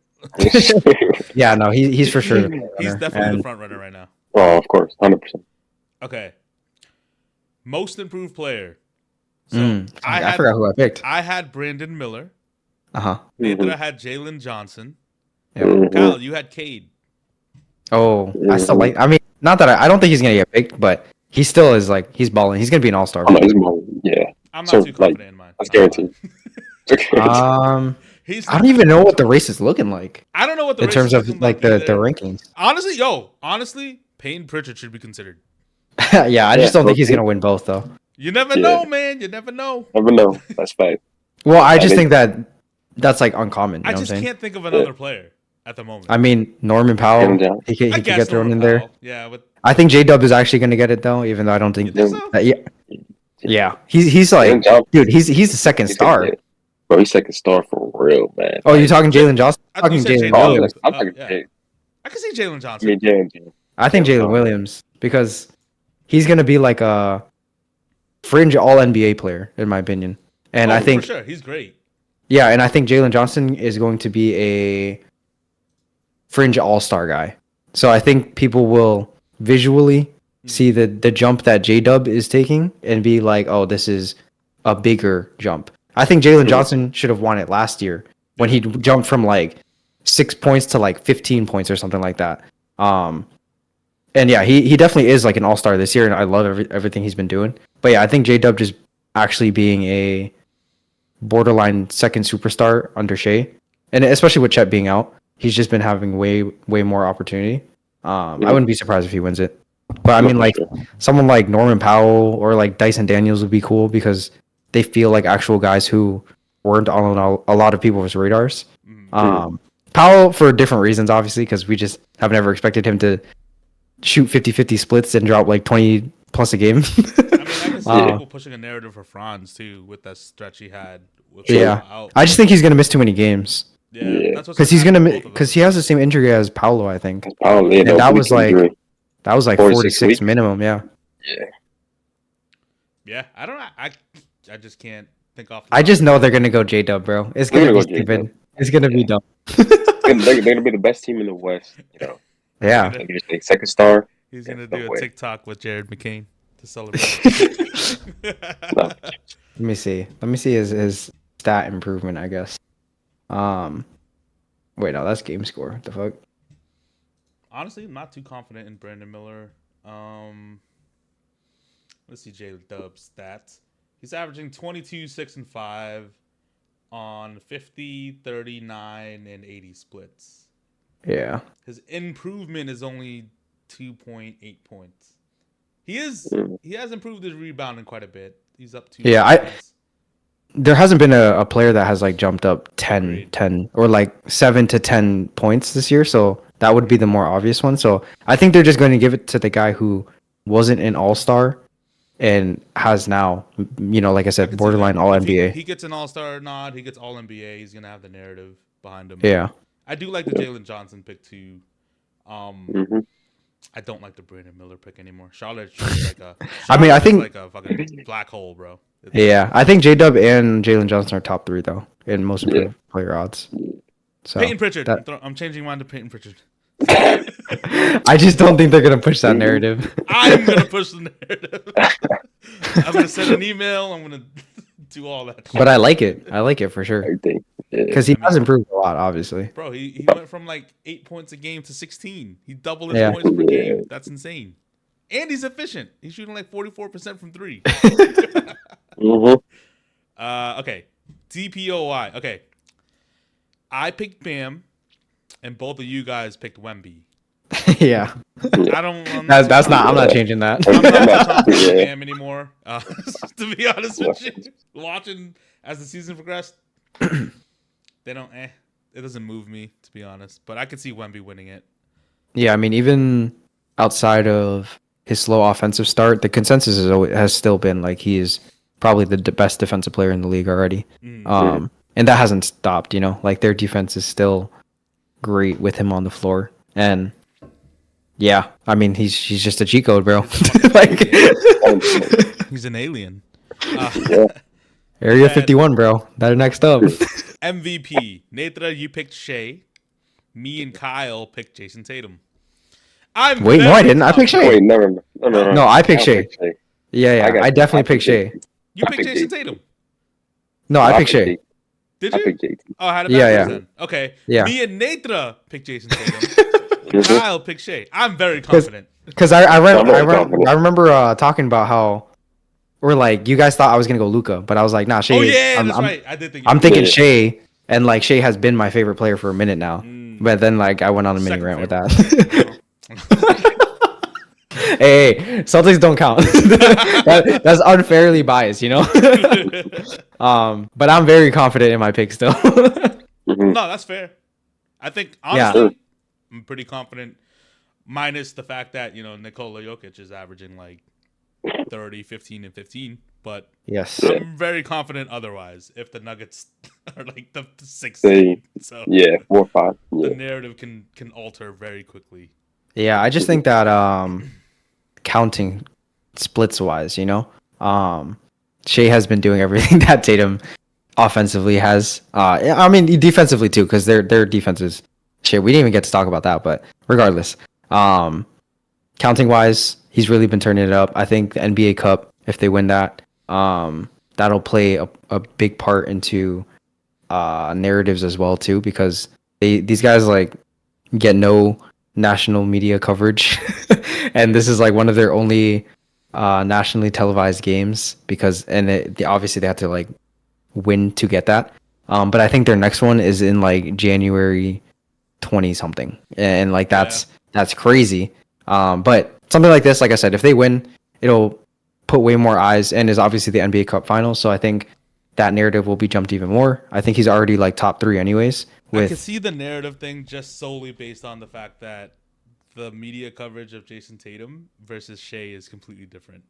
Yeah, no, he's for sure. He's definitely the front runner right now. Oh, of course, 100%. Okay, most improved player. So I forgot who I picked. I had Brandon Miller. Uh-huh. Nathan had Jalen Johnson. Yep. Kyle, you had Cade. Oh, I still like. I mean, not that I don't think he's gonna get picked, but he still is like he's balling. He's gonna be an all-star. Oh, no, he's more, yeah. I'm not So, too confident in mine. That's guaranteed. I don't even know what the race is looking like I don't know what the in race terms is of looking like the either. rankings. Honestly, Peyton Pritchard should be considered. Yeah, I just don't think he's okay. gonna win both though. You never Yeah. know, man. You never know. Never know. That's fact. Well, I I just think- think that that's like uncommon. You I know what I'm just saying? can't think of another player at the moment. I mean, Norman Jalen Powell, Johnson. he I could guess get thrown Norman in there. Powell. Yeah, but I think J Dub is actually going to get it though, even though I don't you think. think so? Yeah, yeah. He's Jalen like, Johnson, dude, he's the second he's gonna star. get it. Bro, he's second star for real, man. Oh, you're Like, talking Jalen Johnson? I I'm thought you talking said Jalen J-Dub. Williams. I'm talking Yeah. Jalen. I can see Jalen I Johnson. mean, Jalen. I think Jalen Jalen Johnson. Williams because he's going to be like a fringe All NBA player in my opinion, and Oh, I think for sure he's great. yeah, and I think Jalen Johnson is going to be a fringe All Star guy. So I think people will visually see the jump that J Dub is taking and be like, oh, this is a bigger jump. I think Jalen Johnson should have won it last year when he jumped from like 6 points to like 15 points or something like that. And yeah, he definitely is like an all star this year, and I love everything he's been doing. But yeah, I think J Dub just actually being a borderline second superstar under Shea, and especially with Chet being out, he's just been having way more opportunity. I wouldn't be surprised if he wins it. But I mean, like someone like Norman Powell or like Dyson Daniels would be cool because they feel like actual guys who weren't on a lot of people's radars. Powell for different reasons, obviously, because we just have never expected him to shoot 50-50 splits and drop like 20 plus a game. I mean, I can see people pushing a narrative for Franz too with that stretch he had. With Yeah, out. I just think he's gonna miss too many games Yeah, that's what's because he's happening gonna with both of because them. he has the same injury as Paolo, I think. Oh, yeah, And no, that we was can like do it. 46 46 minimum. Yeah, Yeah, I don't. I just can't think off. I just know they're gonna go J Dub, bro. It's They're gonna gonna be go J-Dub. stupid. It's gonna be dumb. They're gonna be the best team in the West. You know, Yeah. like you just say second star. He's gonna no do a way. TikTok with Jared McCain to celebrate. No. Let me see. Let me see his stat improvement, I guess. Wait, no, that's game score. What the fuck? Honestly, I'm not too confident in Brandon Miller. Let's see J Dub's stats. He's averaging 22, 6, and 5 on 50, 39, and 80 splits. Yeah. His improvement is only 2.8 points. He has improved his rebounding quite a bit. He's up 2 Yeah, points. There hasn't been a player that has like jumped up 10, Agreed. 10 or like 7 to 10 points this year, so that would be the more obvious one. So I think they're just going to give it to the guy who wasn't an all-star and has now, you know, like I I said, could see borderline that. all If NBA. He gets an all-star nod. He gets all NBA. He's gonna have the narrative behind him. Yeah. I do like the Jalen Johnson pick too. Mhm. I don't like the Brandon Miller pick anymore. Charlotte's just like a. I mean, I Charlotte's think- like a fucking black hole, bro. It's- Yeah, I think J Dub and Jalen Johnson are top 3 though in most improved player odds. So Peyton Pritchard. that- I'm changing mine to Peyton Pritchard. I just don't think they're gonna push that narrative. I'm gonna push the narrative. I'm gonna send an email. I'm gonna do all that. But I like it. I like it for sure Everything. Yeah. because he has improved a lot, obviously. Bro, he went from like 8 points a game to 16. He doubled his Yeah. points per game. That's insane. And he's efficient. He's shooting like 44% from 3. Mhm. Okay. DPOY. Okay. I picked Bam, and both of you guys picked Wemby. Yeah, I don't. that's not. I'm not changing that. I'm not confident in Yeah. Bam anymore. To be honest with you, watching as the season progressed, they don't. It doesn't move me, to be honest. But I could see Wemby winning it. Yeah, I mean, even outside of his slow offensive start, the consensus has still been like he is probably the best defensive player in the league already. And that hasn't stopped. You know, like their defense is still great with him on the floor. And yeah, I mean, he's just a cheat code, bro. Like He's an alien. Area 51, bro. That next up. MVP. Netra, you picked Shea. Me and Kyle picked Jason Tatum. I'm Wait, no, very I didn't. I picked confident- Shea. Wait, no. No, I picked Shea. Shea. Yeah, I I definitely picked Shea. You I picked picked Jason Jason. Tatum. No, I picked Shea. Did I you? picked JT. Oh, I had it Yeah, backwards yeah. then. Okay. Yeah. Me and Netra picked Jason Tatum. Mhm. Kyle picked Shea. I'm very confident. Because I'm very confident. I remember talking about how we're like, you guys thought I was gonna go Luca, but I was like, nah, Shea. Oh yeah, I'm, that's I'm, right. I did think. I'm you- thinking Yeah. Shea, and like Shea has been my favorite player for a minute now. But then like I went on a mini Second rant with favorite. that. hey, Celtics don't count. That's unfairly biased, you know. But I'm very confident in my pick still. Mhm. No, that's fair. I think Yeah. honestly, I'm pretty confident, minus the fact that Nikola Jokic is averaging like 30, 15, and 15. But Yes. Yeah. I'm very confident otherwise if the Nuggets are like the sixth They- seed. So Yeah, 4 or 5. the Yeah. narrative can alter very quickly. Yeah, I just think that counting splits wise, Shea has been doing everything that Tatum offensively has. I mean defensively too, because their defense is shit. We didn't even get to talk about that, but regardless, counting wise, he's really been turning it up. I think the NBA Cup, if they win that, that'll play a big part into narratives as well too, because these guys like get no national media coverage, and this is like one of their only nationally televised games obviously they have to like win to get that. But I think their next one is in like January 20 something, and like that's crazy. But something like this, like I said, if they win, it'll put way more eyes, and is obviously the NBA Cup Finals. So I think that narrative will be jumped even more. I think he's already like top 3 anyways. I can see the narrative thing just solely based on the fact that the media coverage of Jason Tatum versus Shea is completely different.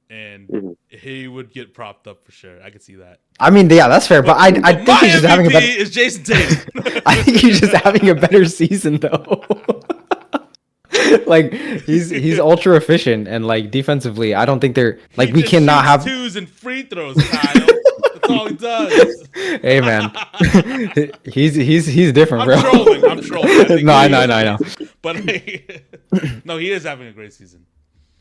And Mhm. he would get propped up for sure. I could see that. I mean, yeah, that's fair. But I My think he's just having a MVP better. is Jason Tatum. I think he's just having a better season though. Like he's ultra efficient, and like defensively, I don't think they're like He we just cannot shoots have. twos and free throws, Kyle. That's all he does. Hey man, he's different, bro. I'm trolling. I think No, I he know. is. But no, he is having a great season.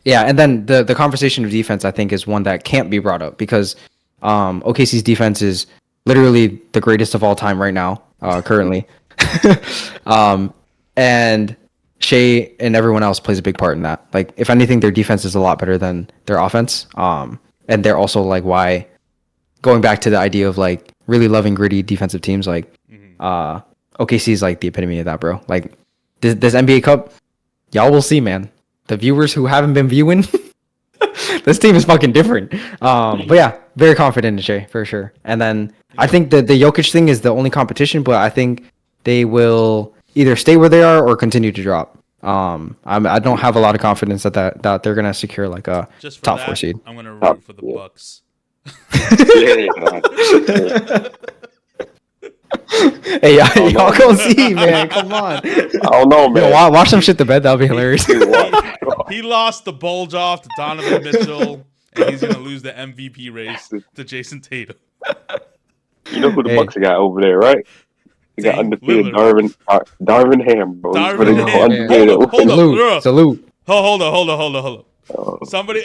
Yeah, and then the conversation of defense, I think, is one that can't be brought up because OKC's defense is literally the greatest of all time right now, currently. And Shea and everyone else plays a big part in that. Like, if anything, their defense is a lot better than their offense. And they're also like why going back to the idea of like really loving gritty defensive teams, like OKC is like the epitome of that, bro. Like this NBA Cup, y'all will see, man. The viewers who haven't been viewing, this team is fucking different. But yeah, very confident in Shea for sure. And then I think the Jokic thing is the only competition, but I think they will either stay where they are or continue to drop. I don't have a lot of confidence that they're gonna secure like a Just for top that, 4 seed. I'm gonna root for the Bucks. Hey, y'all gonna see, man. Come on. I don't know, Yo, man. watch some shit to bed. That'll be hilarious. He lost the bulge off to Donovan Mitchell, and he's gonna lose the MVP race to Jason Tatum. You know who the Hey. Bucks got over there, right? They got Dame undefeated Lillard. Darvin Ham, bro. He's Darvin gonna go Ham. undefeated. Hold up. Salute. Salute. Hold on. Oh, Somebody,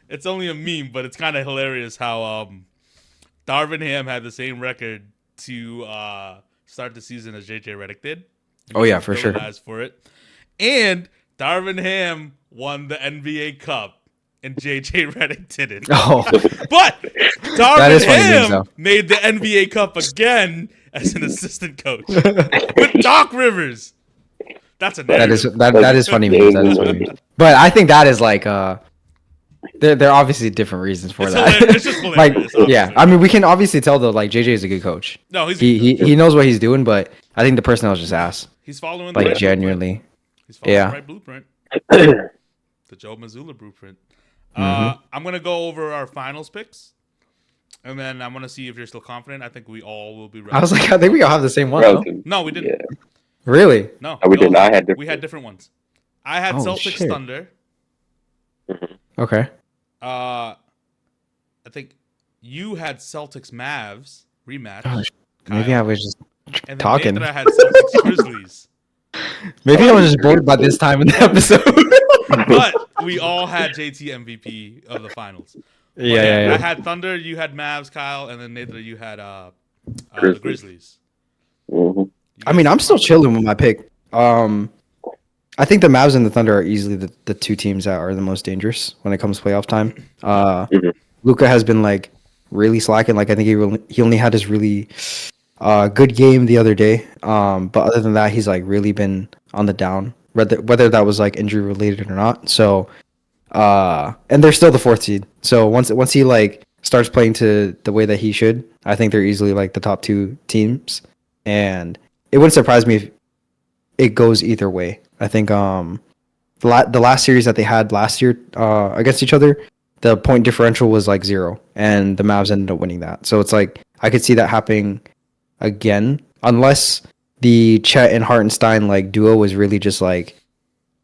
it's only a meme, but it's kind of hilarious how Darvin Ham had the same record to start the season as JJ Redick did. Oh, yeah, for sure. Villainized for it, and Darvin Ham won the NBA Cup, and JJ Redick didn't. Oh, But That is Darvin funny news, Ham though. made the NBA Cup again as an assistant coach with Doc Rivers. That's a that is narrative. that is funny news. That is funny news. But I think that is like there are obviously different reasons for It's that. hilarious. It's just Like, hilarious, yeah, obviously. I mean, we can obviously tell though, like JJ is a good coach. No, he's He knows what he's doing, but I think the personnel is just ass. he's following Like the right genuinely. blueprint. He's following Yeah. the right blueprint. The Joe Mazzulla blueprint. Mm-hmm. I'm gonna go over our finals picks, and then I'm gonna see if you're still confident. I think we all will be. I was like, I think we all have the same one. No? relative. No, we didn't. Yeah. Really? No, Oh, we didn't. all- I had We had different ones. I had Oh, Celtics shit. Thunder. Okay. I think you had Celtics Mavs rematch. Oh, maybe I was just and then talking. Nathan, I had Celtics Grizzlies. Maybe I was just bored by this time in the episode. But we all had JT MVP of the finals. But yeah. I had Thunder, you had Mavs, Kyle, and then Nathan, you had the Grizzlies. Grizzlies. Mhm. You I mean, guys I'm still confident? chilling with my pick. I think the Mavs and the Thunder are easily the 2 teams that are the most dangerous when it comes to playoff time. Mhm. Luka has been like really slacking. Like I think he only had his really good game the other day. But other than that, he's like really been on the down. Whether that was like injury related or not. So And they're still the fourth seed. So once he like starts playing to the way that he should, I think they're easily like the top two teams. And it wouldn't surprise me if it goes either way. I think the last series that they had last year against each other, the point differential was like 0, and the Mavs ended up winning that. So it's like I could see that happening again, unless the Chet and Hartenstein like duo was really just like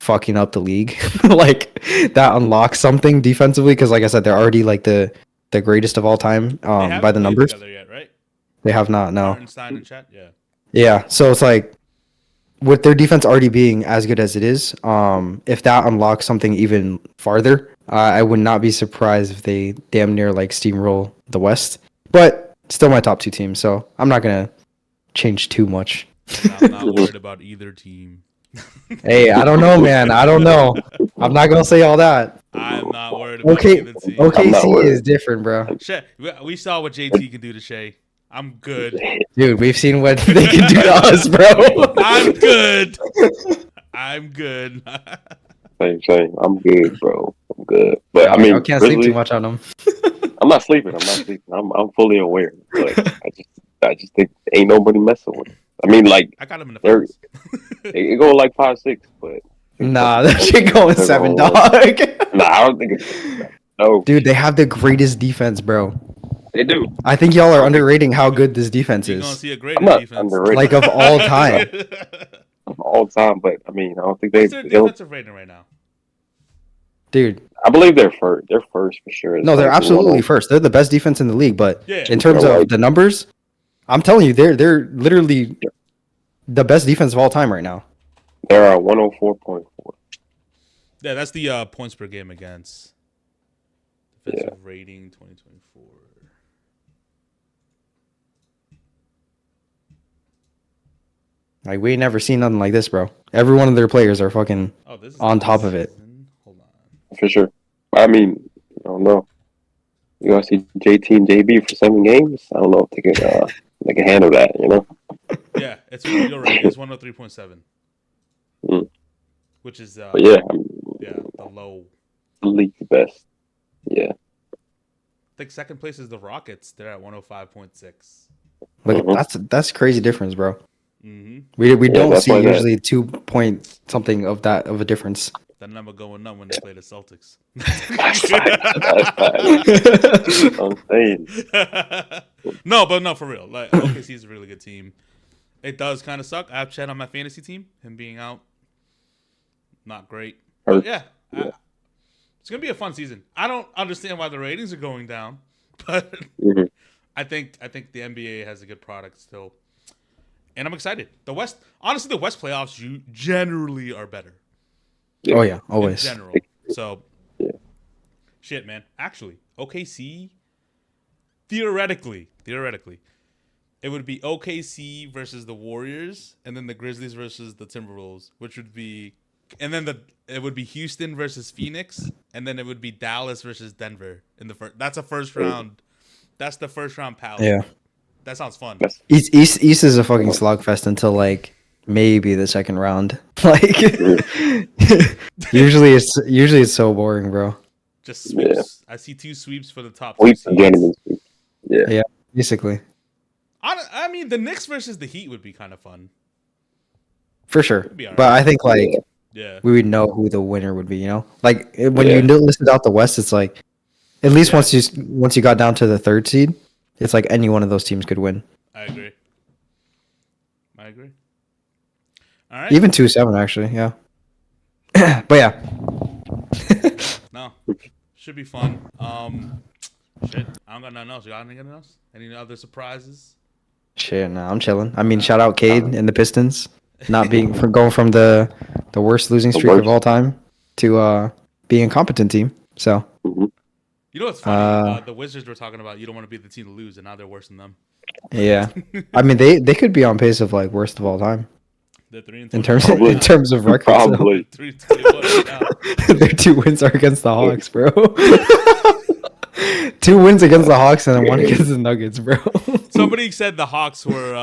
fucking up the league, like that unlocks something defensively. Because like I said, they're already like the greatest of all time They haven't by the played numbers. together yet, right? They have not, no. Hartenstein and Chet, yeah. Yeah, so it's like with their defense already being as good as it is, if that unlocks something even farther, I would not be surprised if they damn near like steamroll the West. But still my top two teams, so I'm not gonna change too much. I'm not worried about either team. Hey, I don't know, man. I don't know. I'm not gonna say all that. I'm not worried about Okay, either team. I'm not OKC worried. is different, bro. Shea, we saw what JT can do to Shea. I'm good. Dude, we've seen what they can do to us, bro. I'm good. I'm good. Same. I'm good, bro. I'm good. But I mean, I can't sleep Grizzlies, too much on them. I'm not sleeping. I'm fully aware. But I just think ain't nobody messing with it. I mean, like I got him in the They're- finals. it go like 5-6, but Nah, that shit going 7, dog. nah, I don't think it's no. Dude, they have the greatest defense, bro. They do. I think y'all are underrating how good this defense You're gonna is. see a greater I'm not defense. underrated Like of all time. All time, but I mean, I don't think What's their they'll. defensive rating right now? Dude, I believe they're first. They're first for sure. no, they're Like, absolutely 1-0. first. They're the best defense in the league, but Yeah. in terms You're of right. the numbers, I'm telling you, they're literally the best defense of all time right now. They're 104.4. Yeah, that's the points per game against. Defensive rating 2024. Like we ain't never seen nothing like this, bro. Every one of their players are fucking Oh, this is on the top of it. season. Hold on. For sure. I mean, I don't know. You gonna see JT and JB for 7 games? I don't know if they can handle that. You know. Yeah, you're right. It's 103.7, Mm. which is But yeah, I'm the low. league's best. Yeah. I think second place is the Rockets. They're at 105.6. Look, Mhm. that's crazy difference, bro. Mm-hmm. We Yeah, don't that's see why that- usually 2 point something of that of a difference. That number going up when they play the Celtics. That's facts. I'm saying. No, for real. Like OKC is a really good team. It does kind of suck. I have Chet on my fantasy team. Him being out, not great. But yeah, it's gonna be a fun season. I don't understand why the ratings are going down, but Mhm. I think the NBA has a good product still, and I'm excited. The West, honestly, the West playoffs generally are better. Oh yeah, In always. general. So, Yeah. shit, man. Actually, OKC, theoretically, it would be OKC versus the Warriors, and then the Grizzlies versus the Timberwolves, which would be, and then it would be Houston versus Phoenix, and then it would be Dallas versus Denver in the first. That's a first round. That's the first round pal. Yeah. That sounds fun. That's- East is a fucking slugfest until like maybe the second round. Like usually it's so boring, bro. Just sweeps. I see 2 sweeps for the top 2 Sweep seeds. gentlemen sweep. Yeah. Basically. I mean, the Knicks versus the Heat would be kind of fun. For sure. be alright. But I think like Yeah. Yeah. we would know who the winner would be, you know? Like when Yeah. you listed out the West, it's like at least once you got down to the third seed, it's like any one of those teams could win. I agree. All right. Even 2-7 actually, yeah. But yeah. No. Should be fun. Shit. I don't got nothing else. You got anything else? Any other surprises? Shit, nah, I'm chilling. I mean, shout out Cade and the Pistons, not being from going from the worst losing streak of worst. all time to being a competent team. So Mhm. You know what's funny? The Wizards were talking about you don't want to be the team to lose, and now they're worse than them. yeah, I mean they could be on pace of like worst of all time They're 3-21 in terms right now. in terms of record. So. Probably. 3-21 right now. Their 2 wins are against the Hawks, bro. 2 wins against the Hawks and then 1 against the Nuggets, bro. Somebody said the Hawks were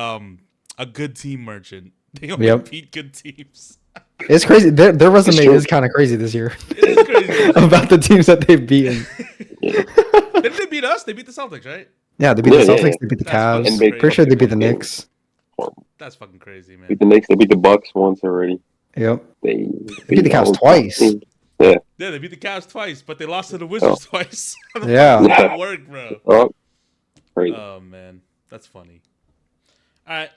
a good team merchant. They only Yep. beat good teams. It's crazy. Their resume true. is kind of crazy this year It is crazy. about the teams that they've beaten. Didn't they beat us? They beat the Celtics, right? Yeah, they beat Yeah, the yeah, Celtics. yeah. They beat the That's fucking Cavs. And they Pretty sure they beat the fucking Knicks. That's fucking crazy, man. beat the Knicks. They beat the Bucks once already. Yep. They They beat the all Cavs those top twice. teams. Yeah. Yeah, they beat the Cavs twice, but they lost to the Wizards twice. How the Yeah. fuck does that work, bro? Oh, crazy. Oh man, that's funny. All right,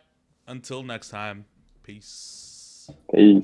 until next time, peace. Peace.